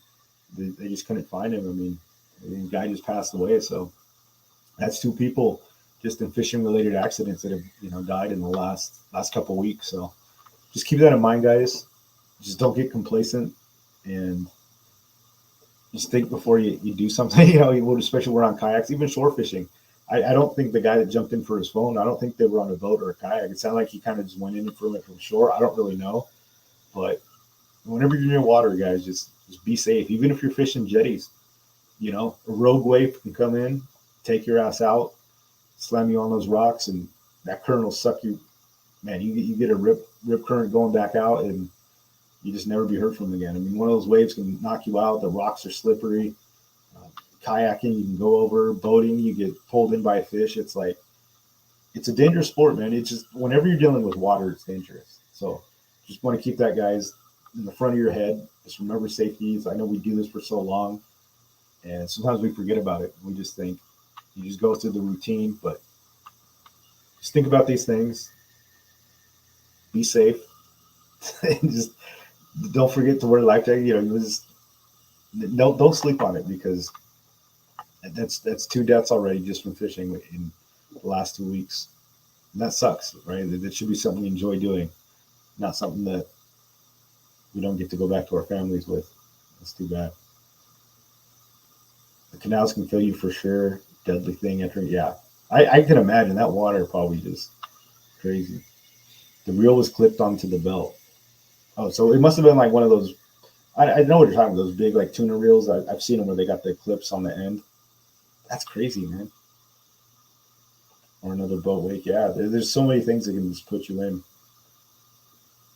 they just couldn't find him. I mean, the guy just passed away. So that's two people just in fishing related accidents that have died in the last couple of weeks. So just keep that in mind, guys. Just don't get complacent, and just think before you do something. Especially we're on kayaks, even shore fishing. I don't think the guy that jumped in for his phone, I don't think they were on a boat or a kayak. It sounded like he kind of just went in from shore. I don't really know. But whenever you're near water, guys, just be safe. Even if you're fishing jetties, a rogue wave can come in, take your ass out, slam you on those rocks, and that current will suck you. Man, you get a rip current going back out, and you just never be heard from again. I mean, one of those waves can knock you out. The rocks are slippery. Kayaking, you can go over. Boating, you get pulled in by a fish. It's like, it's a dangerous sport, man. It's just, whenever you're dealing with water, it's dangerous. So just want to keep that, guys, in the front of your head. Just remember safeties. I know we do this for so long, And sometimes we forget about it. We just think you just go through the routine, but just think about these things. Be safe, and just don't forget to wear life jacket. You just don't sleep on it, because that's two deaths already just from fishing in the last 2 weeks. And that sucks, right? That should be something we enjoy doing, not something that we don't get to go back to our families with. That's too bad. The canals can kill you for sure. Deadly thing entering. Yeah, I can imagine that water probably just crazy. The reel was clipped onto the belt. Oh, so it must have been like one of those. I know what you're talking about. Those big like tuna reels. I've seen them where they got the clips on the end. That's crazy, man. Or another boat wake. Yeah, there's so many things that can just put you in.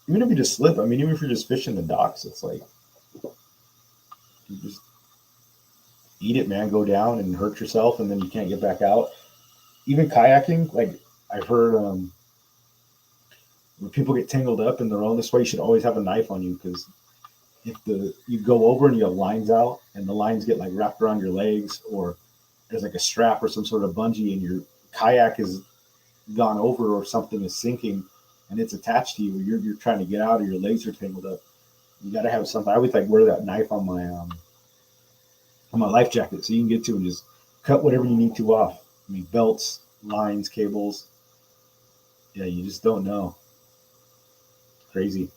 Even if you just slip. I mean, even if you're just fishing the docks, it's like you just eat it, man. Go down and hurt yourself, and then you can't get back out. Even kayaking, like I've heard, when people get tangled up in their own, this way you should always have a knife on you, because if you go over and you have lines out and the lines get like wrapped around your legs, or there's like a strap or some sort of bungee and your kayak has gone over or something is sinking and it's attached to you, or you're trying to get out or your legs are tangled up, you got to have something. I always like wear that knife on my life jacket, so you can get to and just cut whatever you need to off. I mean, belts, lines, cables. Yeah, you just don't know. Crazy.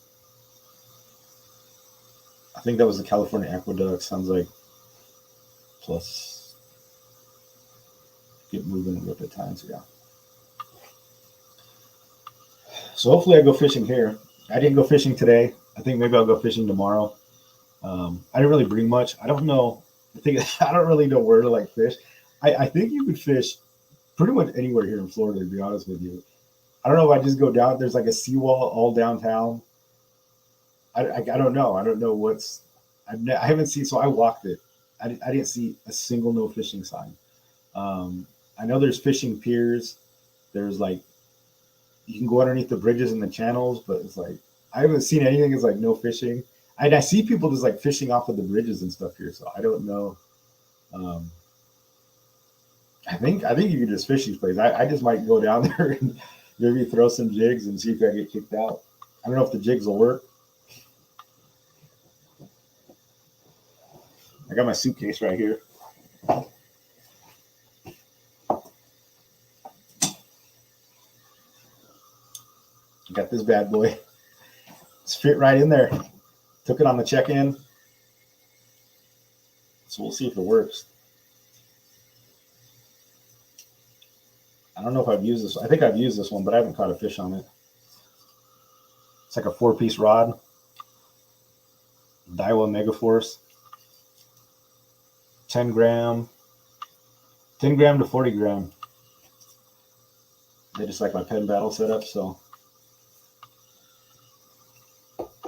I think that was the California Aqueduct. Sounds like plus get moving and rip at times. Yeah. So hopefully I go fishing here. I didn't go fishing today. I think maybe I'll go fishing tomorrow. I didn't really bring much. I don't know. I don't really know where to like fish. I think you could fish pretty much anywhere here in Florida, to be honest with you. I don't know if I just go down. There's like a seawall all downtown. I don't know. I don't know I haven't seen. So I walked it. I didn't see a single no fishing sign. I know there's fishing piers. There's like you can go underneath the bridges and the channels, but it's like I haven't seen anything. It's like no fishing. I see people just like fishing off of the bridges and stuff here. So I don't know. I think you can just fish these places. I just might go down there and maybe throw some jigs and see if I get kicked out. I don't know if the jigs will work. I got my suitcase right here. I got this bad boy. It's fit right in there. Took it on the check-in. So we'll see if it works. I don't know if I've used this. I think I've used this one, but I haven't caught a fish on it. It's like a 4-piece rod. Daiwa Megaforce. 10 gram to 40 gram. They just like my pen battle setup, so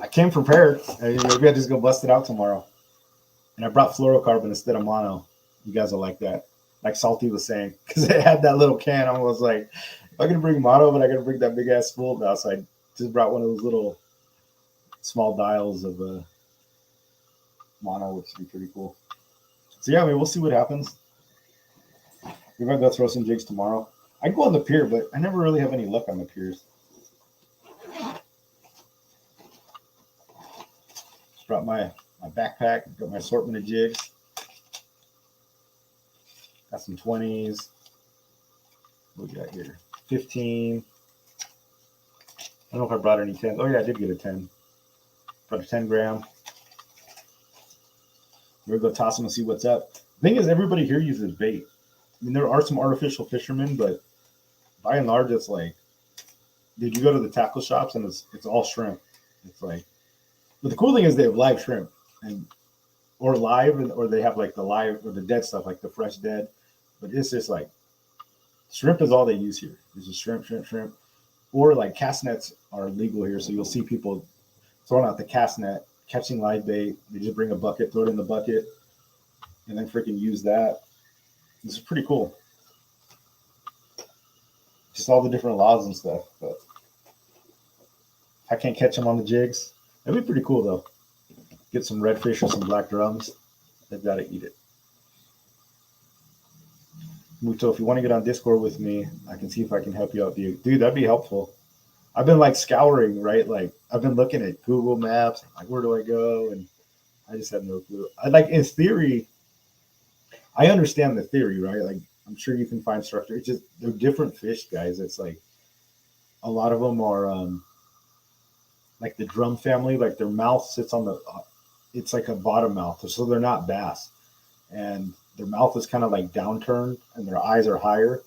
I came prepared. Maybe I just go bust it out tomorrow. And I brought fluorocarbon instead of mono. You guys will like that. Like Salty was saying, because they had that little can. I was like, if I could bring mono, but I got to bring that big ass spool now. So I just brought one of those little small dials of mono, which would be pretty cool. So yeah, I mean, we'll see what happens. We might go throw some jigs tomorrow. I go on the pier, but I never really have any luck on the piers. Just brought my backpack, got my assortment of jigs. Got some 20s. What we got here? 15. I don't know if I brought any 10s. Oh yeah, I did get a 10. Brought a 10 gram. We're gonna go toss them and see what's up. The thing is, everybody here uses bait. I mean, there are some artificial fishermen, but by and large, it's like, dude, you go to the tackle shops and it's all shrimp. It's like, but the cool thing is they have live shrimp, or they have like the live or the dead stuff, like the fresh dead. But it's just like shrimp is all they use here. It's just shrimp. Or like cast nets are legal here, so you'll see people throwing out the cast net, catching live bait. They just bring a bucket, throw it in the bucket, and then freaking use that. This is pretty cool. Just all the different laws and stuff. But I can't catch them on the jigs. That'd be pretty cool though. Get some redfish or some black drums. They've got to eat it. Muto, if you want to get on Discord with me, I can see if I can help you out, dude. That'd be helpful. I've been like scouring, right? Like I've been looking at Google Maps, like where do I go? And I just have no clue. I like in theory, I understand the theory, right? Like I'm sure you can find structure. It's just they're different fish, guys. It's like a lot of them are like the drum family, like their mouth sits on the it's like a bottom mouth, so they're not bass, and their mouth is kind of like downturned, and their eyes are higher.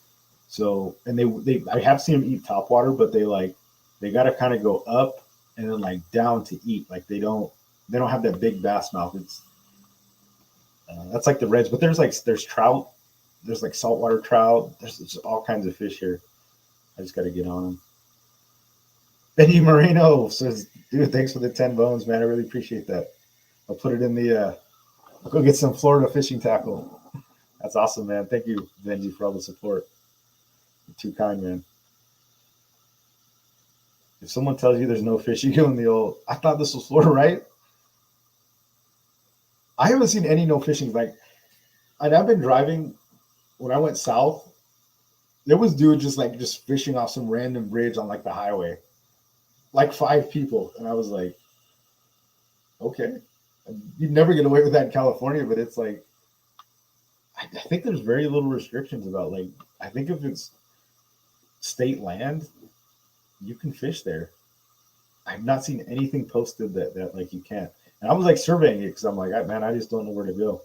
So, and they I have seen them eat topwater, but they got to kind of go up and then like down to eat. Like they don't have that big bass mouth. It's that's like the reds, but there's trout, there's like saltwater trout, there's all kinds of fish here. I just got to get on them. Benny Moreno says, dude, thanks for the 10 bones, man. I really appreciate that. I'll put it in the I'll go get some Florida fishing tackle. That's awesome, man. Thank you, Benji, for all the support. You're too kind, man. If someone tells you there's no fish, you give them the old, I thought this was Florida, right? I haven't seen any no fishing. Like, and I've been driving when I went south, there was dude just fishing off some random bridge on like the highway. Like 5 people. And I was like, okay. You'd never get away with that in California, but it's like, I think there's very little restrictions about like, I think if it's state land, you can fish there. I've not seen anything posted that like you can't. And I was like surveying it because I'm like, man, I just don't know where to go.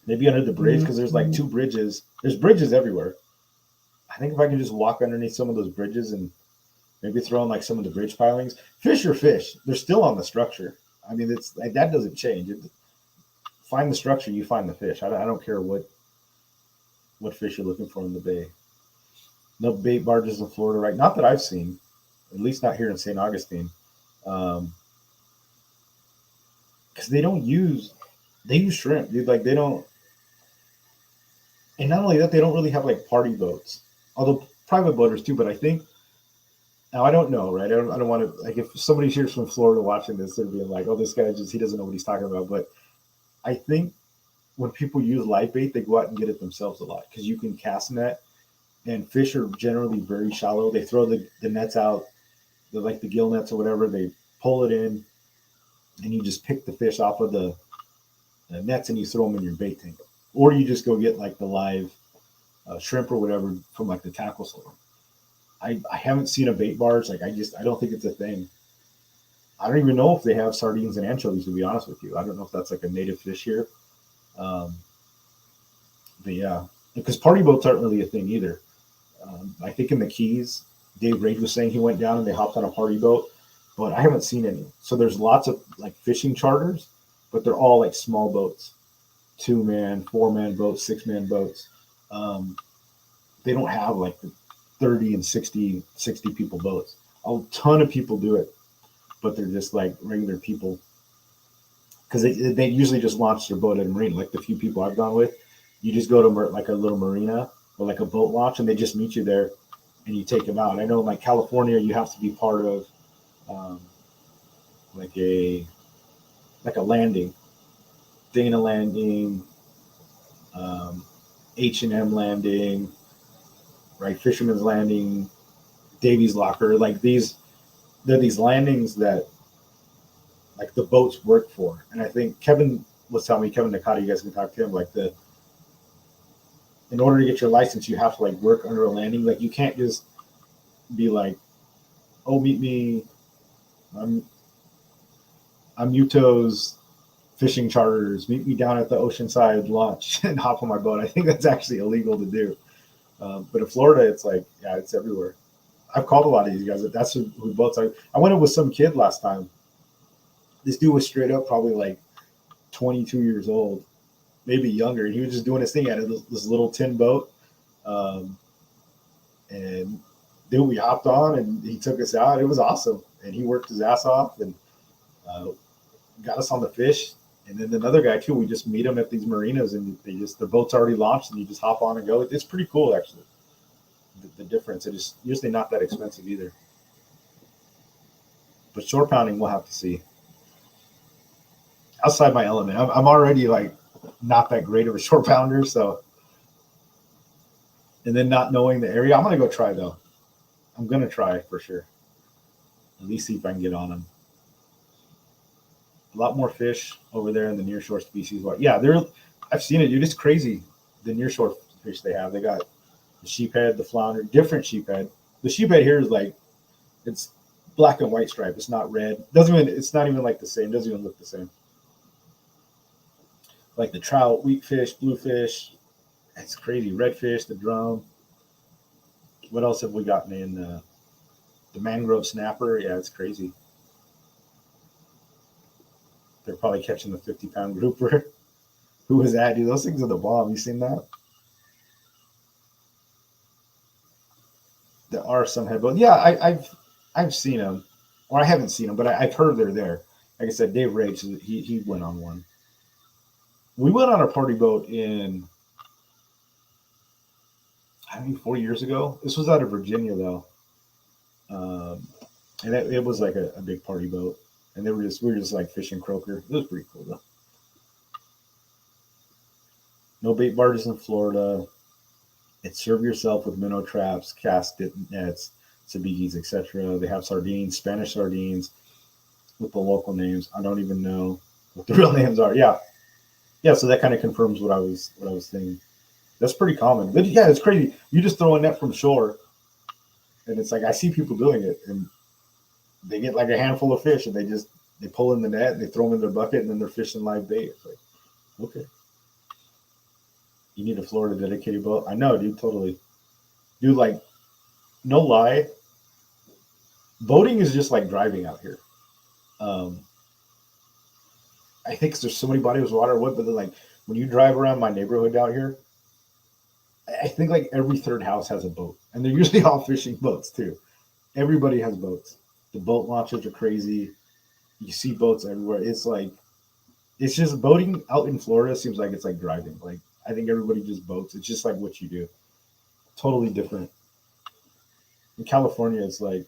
Maybe under the bridge because there's like 2 bridges. There's bridges everywhere. I think if I can just walk underneath some of those bridges and maybe throw in like some of the bridge pilings. Fish are fish. They're still on the structure. I mean, it's like that doesn't change. Find the structure, you find the fish. I don't care what fish you're looking for in the bay. No bait barges in Florida, right? Not that I've seen, at least not here in St. Augustine. Because they use shrimp, dude. Like they don't, and not only that, they don't really have like party boats. Although private boaters too, but I think. Now, I don't know, right? I don't want to, like, if somebody's here from Florida watching this, they're being like, oh, this guy he doesn't know what he's talking about. But I think when people use live bait, they go out and get it themselves a lot because you can cast net and fish are generally very shallow. They throw the nets out, like the gill nets or whatever, they pull it in and you just pick the fish off of the nets and you throw them in your bait tank. Or you just go get like the live shrimp or whatever from like the tackle store. I haven't seen a bait barge. Like I don't think it's a thing. I don't even know if they have sardines and anchovies, to be honest with you. I don't know if that's like a native fish here. But yeah, because party boats aren't really a thing either. I think in the Keys, Dave Rage was saying he went down and they hopped on a party boat, but I haven't seen any. So there's lots of like fishing charters, but they're all like small boats, 2-man, 4-man boats, 6-man boats. They don't have like the 30 and 60 people boats. A ton of people do it, but they're just like regular people because they usually just launch their boat at a marina. Like the few people I've gone with, you just go to like a little marina or like a boat launch and they just meet you there and you take them out. I know in like California, you have to be part of like a landing, Dana landing, H&M landing, right? Fisherman's Landing, Davies Locker, like they're these landings that like the boats work for. And I think Kevin was telling me, Kevin Nakata, you guys can talk to him, like in order to get your license, you have to like work under a landing. Like you can't just be like, oh, meet me. I'm Muto's fishing charters. Meet me down at the Oceanside launch and hop on my boat. I think that's actually illegal to do. But in Florida, it's like, yeah, it's everywhere. I've called a lot of these guys. That's who boats are. I went in with some kid last time. This dude was straight up probably like 22 years old, maybe younger. And he was just doing his thing at this little tin boat. And then we hopped on and he took us out. It was awesome. And he worked his ass off and got us on the fish. And then another guy too, we just meet them at these marinas and the boat's already launched and you just hop on and go. It's pretty cool actually. The difference. It is usually not that expensive either. But shore pounding, we'll have to see. Outside my element, I'm already like not that great of a shore pounder, so and then not knowing the area. I'm gonna go try though. I'm gonna try for sure. At least see if I can get on them. A lot more fish over there in the nearshore species. Yeah, I've seen it, dude. It's crazy the nearshore fish they have. They got the sheephead, the flounder, different sheephead. The sheephead here is like it's black and white stripe. It's not red. Doesn't even. It's not even like the same. Doesn't even look the same. Like the trout, wheatfish, bluefish. It's crazy. Redfish, the drum. What else have we gotten in? The mangrove snapper. Yeah, it's crazy. They're probably catching the 50-pound grouper. Who was that, dude? Those things are the bomb. You seen that? There are some headboats. Yeah, I've seen them, or I haven't seen them, but I've heard they're there. Like I said, Dave Rage, he went on one. We went on a party boat in, I mean, 4 years ago. This was out of Virginia though, and it was like a big party boat. And we were just like fishing croaker. It was pretty cool though. No bait barges in Florida. It's serve yourself with minnow traps, cast nets, sabikis, etc. They have sardines, Spanish sardines, with the local names. I don't even know what the real names are. Yeah. So that kind of confirms what I was thinking. That's pretty common. But yeah, it's crazy. You just throw a net from shore, and it's like I see people doing it, and they get like a handful of fish, and they pull in the net, and they throw them in their bucket, and then they're fishing live bait. It's like, okay. You need a Florida dedicated boat. I know, dude, totally. Dude, like, no lie, boating is just like driving out here. I think there's so many bodies of water, but then like when you drive around my neighborhood out here, I think like every third house has a boat, and they're usually all fishing boats too. Everybody has boats. The boat launches are crazy. You see boats everywhere. It's just boating out in Florida seems like it's like driving. Like I think everybody just boats. It's just like what you do. Totally different. In California, it's like it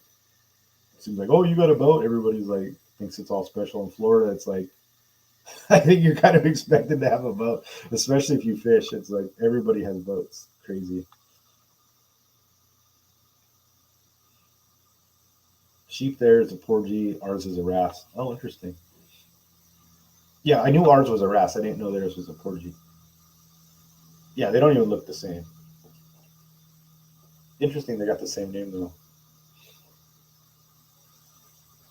seems like, oh, you got a boat. Everybody's like thinks it's all special. In Florida, it's like I think you're kind of expected to have a boat, especially if you fish. It's like everybody has boats. Crazy. Sheep there is a porgy. Ours is a wrasse. Oh, interesting. Yeah, I knew ours was a wrasse. I didn't know theirs was a porgy. Yeah, they don't even look the same. Interesting, they got the same name though.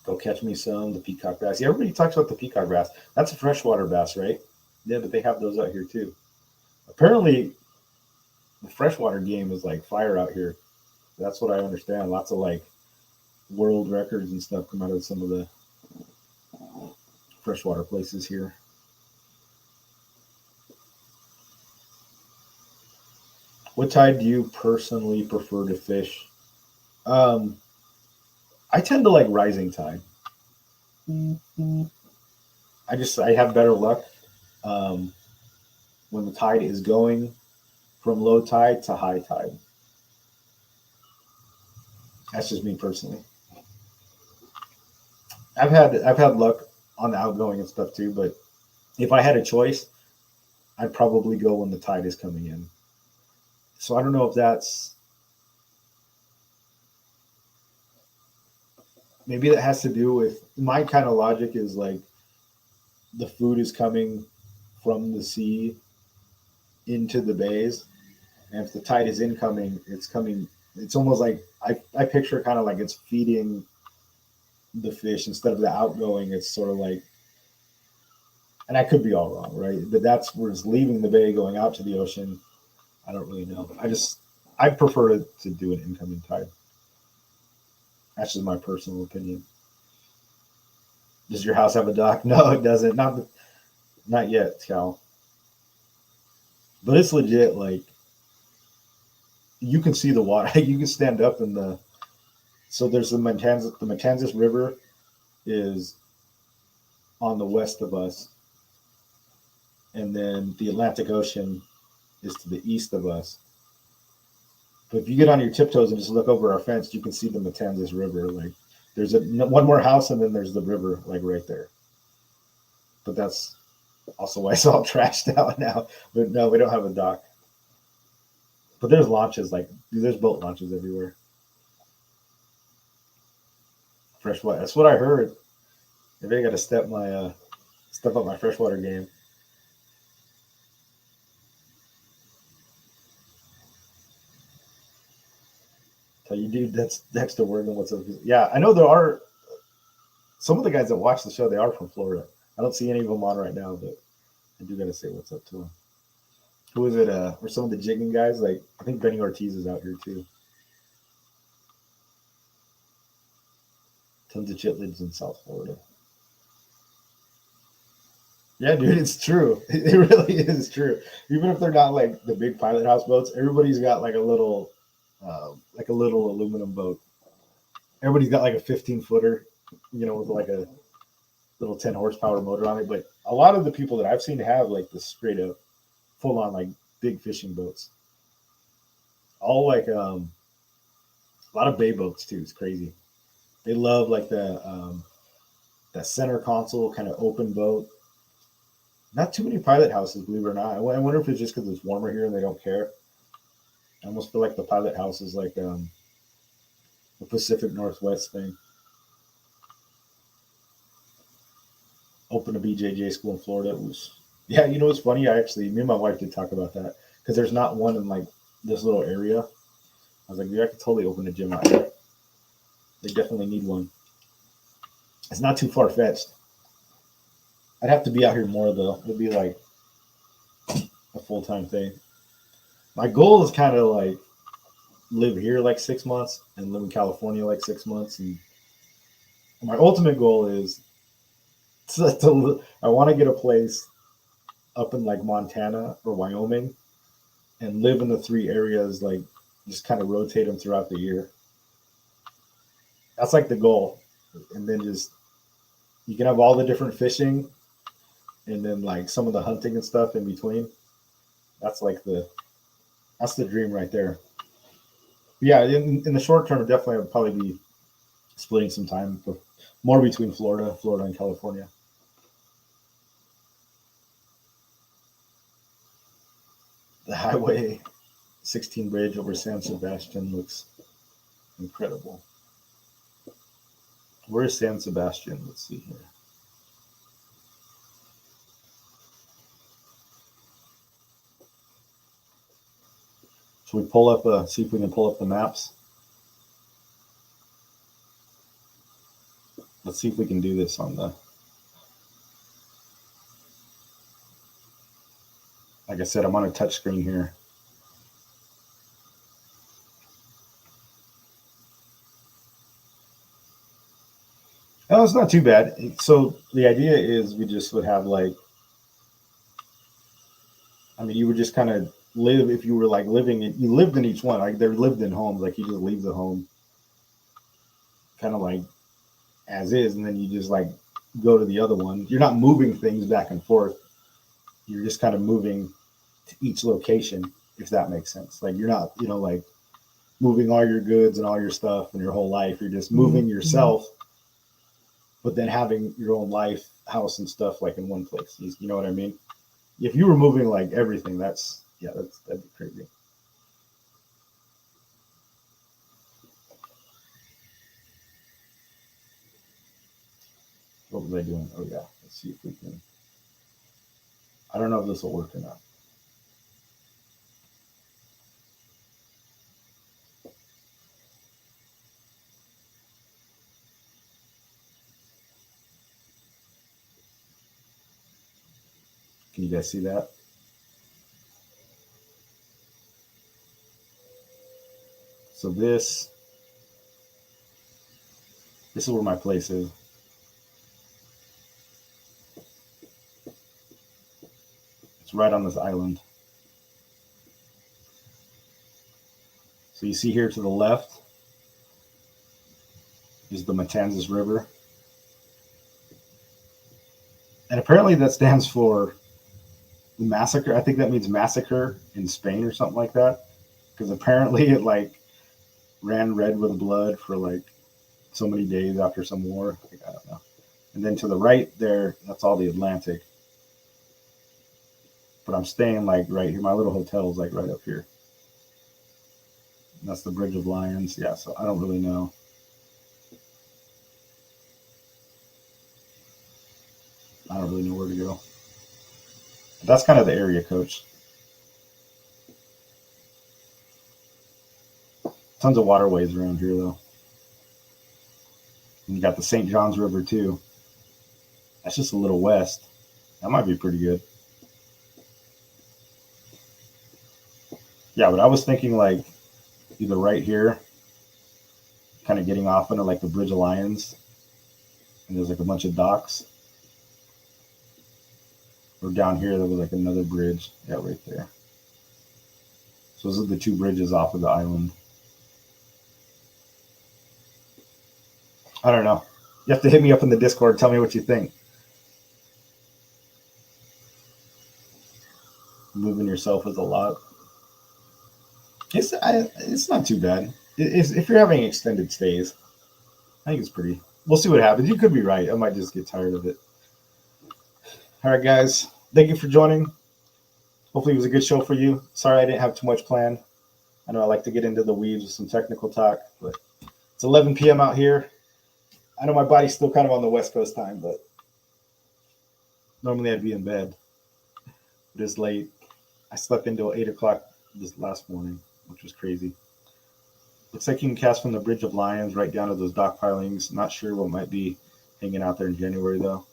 Go catch me some, the peacock bass. Yeah, everybody talks about the peacock bass. That's a freshwater bass, right? Yeah, but they have those out here too. Apparently, the freshwater game is like fire out here. That's what I understand. Lots of like world records and stuff come out of some of the freshwater places here. What tide do you personally prefer to fish? I tend to like rising tide. I have better luck when the tide is going from low tide to high tide. That's just me personally. I've had luck on the outgoing and stuff too, but if I had a choice, I'd probably go when the tide is coming in. So I don't know if that's maybe that has to do with my kind of logic is like the food is coming from the sea into the bays, and if the tide is incoming, it's coming. It's almost like I picture kind of like it's feeding the fish instead of the outgoing. It's sort of like, and I could be all wrong, right? But that's where it's leaving the bay going out to the ocean. I don't really know. I prefer to do an incoming tide. That's just my personal opinion. Does your house have a dock? No, it doesn't. Not yet, Cal. But it's legit. Like you can see the water. You can stand up in the. So there's the Matanzas. The Matanzas River is on the west of us, and then the Atlantic Ocean is to the east of us. But if you get on your tiptoes and just look over our fence, you can see the Matanzas River. Like there's one more house and then there's the river like right there. But that's also why it's all trashed out now. But no, we don't have a dock. But there's launches, like there's boat launches everywhere. Freshwater. That's what I heard. Maybe I got to step up my freshwater game. Tell you, dude, that's Dexter Worthing. What's up? Yeah, I know there are some of the guys that watch the show. They are from Florida. I don't see any of them on right now, but I do got to say what's up to them. Who is it? Or some of the jigging guys? Like I think Benny Ortiz is out here too. Tons of chitlins in South Florida. Yeah, dude, it's true. It really is true. Even if they're not like the big pilot house boats, everybody's got like a little aluminum boat. Everybody's got like a 15-footer, with like a little 10 horsepower motor on it. But a lot of the people that I've seen have like the straight up, full on like big fishing boats. All like a lot of bay boats too. It's crazy. They love like that center console kind of open boat. Not too many pilot houses, believe it or not. I wonder if it's just because it's warmer here and they don't care. I almost feel like the pilot house is like the Pacific Northwest thing. Opened a BJJ school in Florida. It was, yeah, it's funny. Me and my wife did talk about that because there's not one in like this little area. I was like, yeah, I could totally open a gym out here. They definitely need one. It's not too far fetched. I'd have to be out here more though. It'd be like a full-time thing. My goal is kind of like live here like 6 months and live in California like 6 months. And my ultimate goal is I want to get a place up in like Montana or Wyoming and live in the three areas, like just kind of rotate them throughout the year. That's like the goal. And then just, you can have all the different fishing and then like some of the hunting and stuff in between. That's the dream right there. But yeah, in the short term, definitely I'd probably be splitting some time more between Florida and California. The Highway 16 bridge over San Sebastian looks incredible. Where is San Sebastian? Let's see here. Should we pull up, see if we can pull up the maps? Let's see if we can do this on like I said, I'm on a touch screen here. Oh, it's not too bad. So the idea is we just would have like, you would just kind of live, if you were like you lived in each one, like they're lived in homes, like you just leave the home kind of like as is, and then you just like go to the other one. You're not moving things back and forth. You're just kind of moving to each location, if that makes sense. Like you're not, like moving all your goods and all your stuff and your whole life. You're just moving yourself, but then having your own life, house and stuff like in one place. You know what I mean? If you were moving like everything, that'd be crazy. What was I doing? Oh yeah, let's see if we can. I don't know if this will work or not. Can you guys see that? So this is where my place is. It's right on this island. So you see here to the left is the Matanzas River. And apparently that stands for massacre. I think that means massacre in Spain or something like that. Because apparently it like ran red with blood for like so many days after some war. I don't know. And then to the right there, that's all the Atlantic. But I'm staying like right here. My little hotel is like right up here. That's the Bridge of Lions. Yeah, so I don't really know. I don't really know where to go. But that's kind of the area, Coach. Tons of waterways around here, though. And you got the St. Johns River, too. That's just a little west. That might be pretty good. Yeah, but I was thinking like either right here, kind of getting off into like the Bridge of Lions, and there's like a bunch of docks. Or down here, there was like another bridge. Yeah, right there. So those are the two bridges off of the island. I don't know. You have to hit me up in the Discord. Tell me what you think. Moving yourself is a lot. It's not too bad. If you're having extended stays, I think it's pretty. We'll see what happens. You could be right. I might just get tired of it. All right, guys. Thank you for joining. Hopefully it was a good show for you. Sorry I didn't have too much planned. I know I like to get into the weeds with some technical talk, but it's 11 p.m. out here. I know my body's still kind of on the West Coast time, but normally I'd be in bed. But it's late. I slept until 8 o'clock this last morning, which was crazy. Looks like you can cast from the Bridge of Lions right down to those dock pilings. Not sure what might be hanging out there in January, though.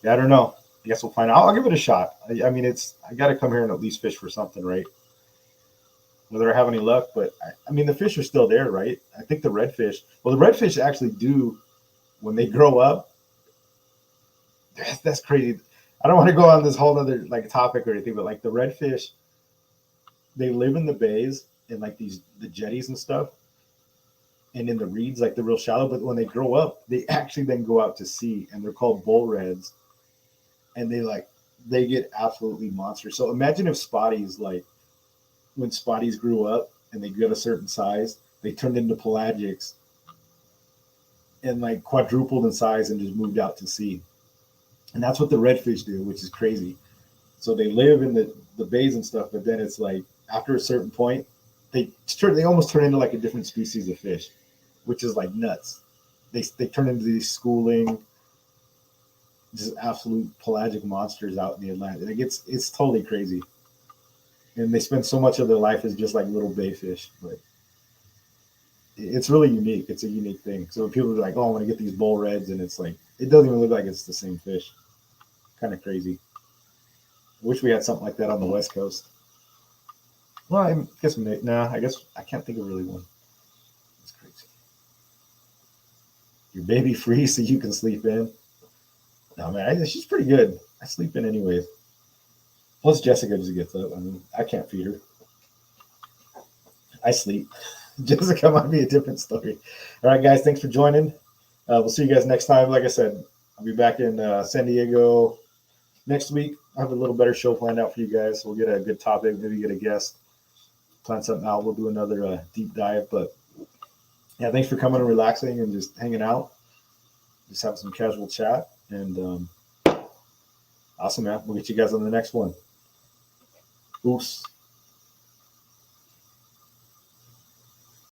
Yeah, I don't know. I guess we'll find out. I'll give it a shot. I mean, I got to come here and at least fish for something, right? Whether I have any luck, but I mean, the fish are still there, right? I think the redfish, well, the redfish actually do, when they grow up, that's crazy. I don't want to go on this whole other like topic or anything, but like the redfish, they live in the bays and like the jetties and stuff, and in the reeds, like the real shallow. But when they grow up, they actually then go out to sea, and they're called bull reds, and they get absolutely monstrous. So imagine if spotties, like when spotties grew up and they get a certain size, they turned into pelagics and like quadrupled in size and just moved out to sea. And that's what the redfish do, which is crazy. So they live in the bays and stuff, but then it's like after a certain point, they almost turn into like a different species of fish, which is like nuts. They turn into these schooling, just absolute pelagic monsters out in the Atlantic. Like it's totally crazy. And they spend so much of their life as just like little bay fish, but it's really unique. It's a unique thing. So when people are like, "Oh, I want to get these bull reds," and it's like it doesn't even look like it's the same fish. Kind of crazy. I wish we had something like that on the West Coast. Well, I guess I guess I can't think of really one. It's crazy. Your baby free so you can sleep in. No, man, she's pretty good. I sleep in anyways. Plus, Jessica just gets up. I mean, I can't feed her. I sleep. Jessica might be a different story. All right, guys, thanks for joining. We'll see you guys next time. Like I said, I'll be back in San Diego next week. I have a little better show planned out for you guys. We'll get a good topic, maybe get a guest, plan something out. We'll do another deep dive. But yeah, thanks for coming and relaxing and just hanging out. Just have some casual chat. And awesome, man. We'll get you guys on the next one. Oops.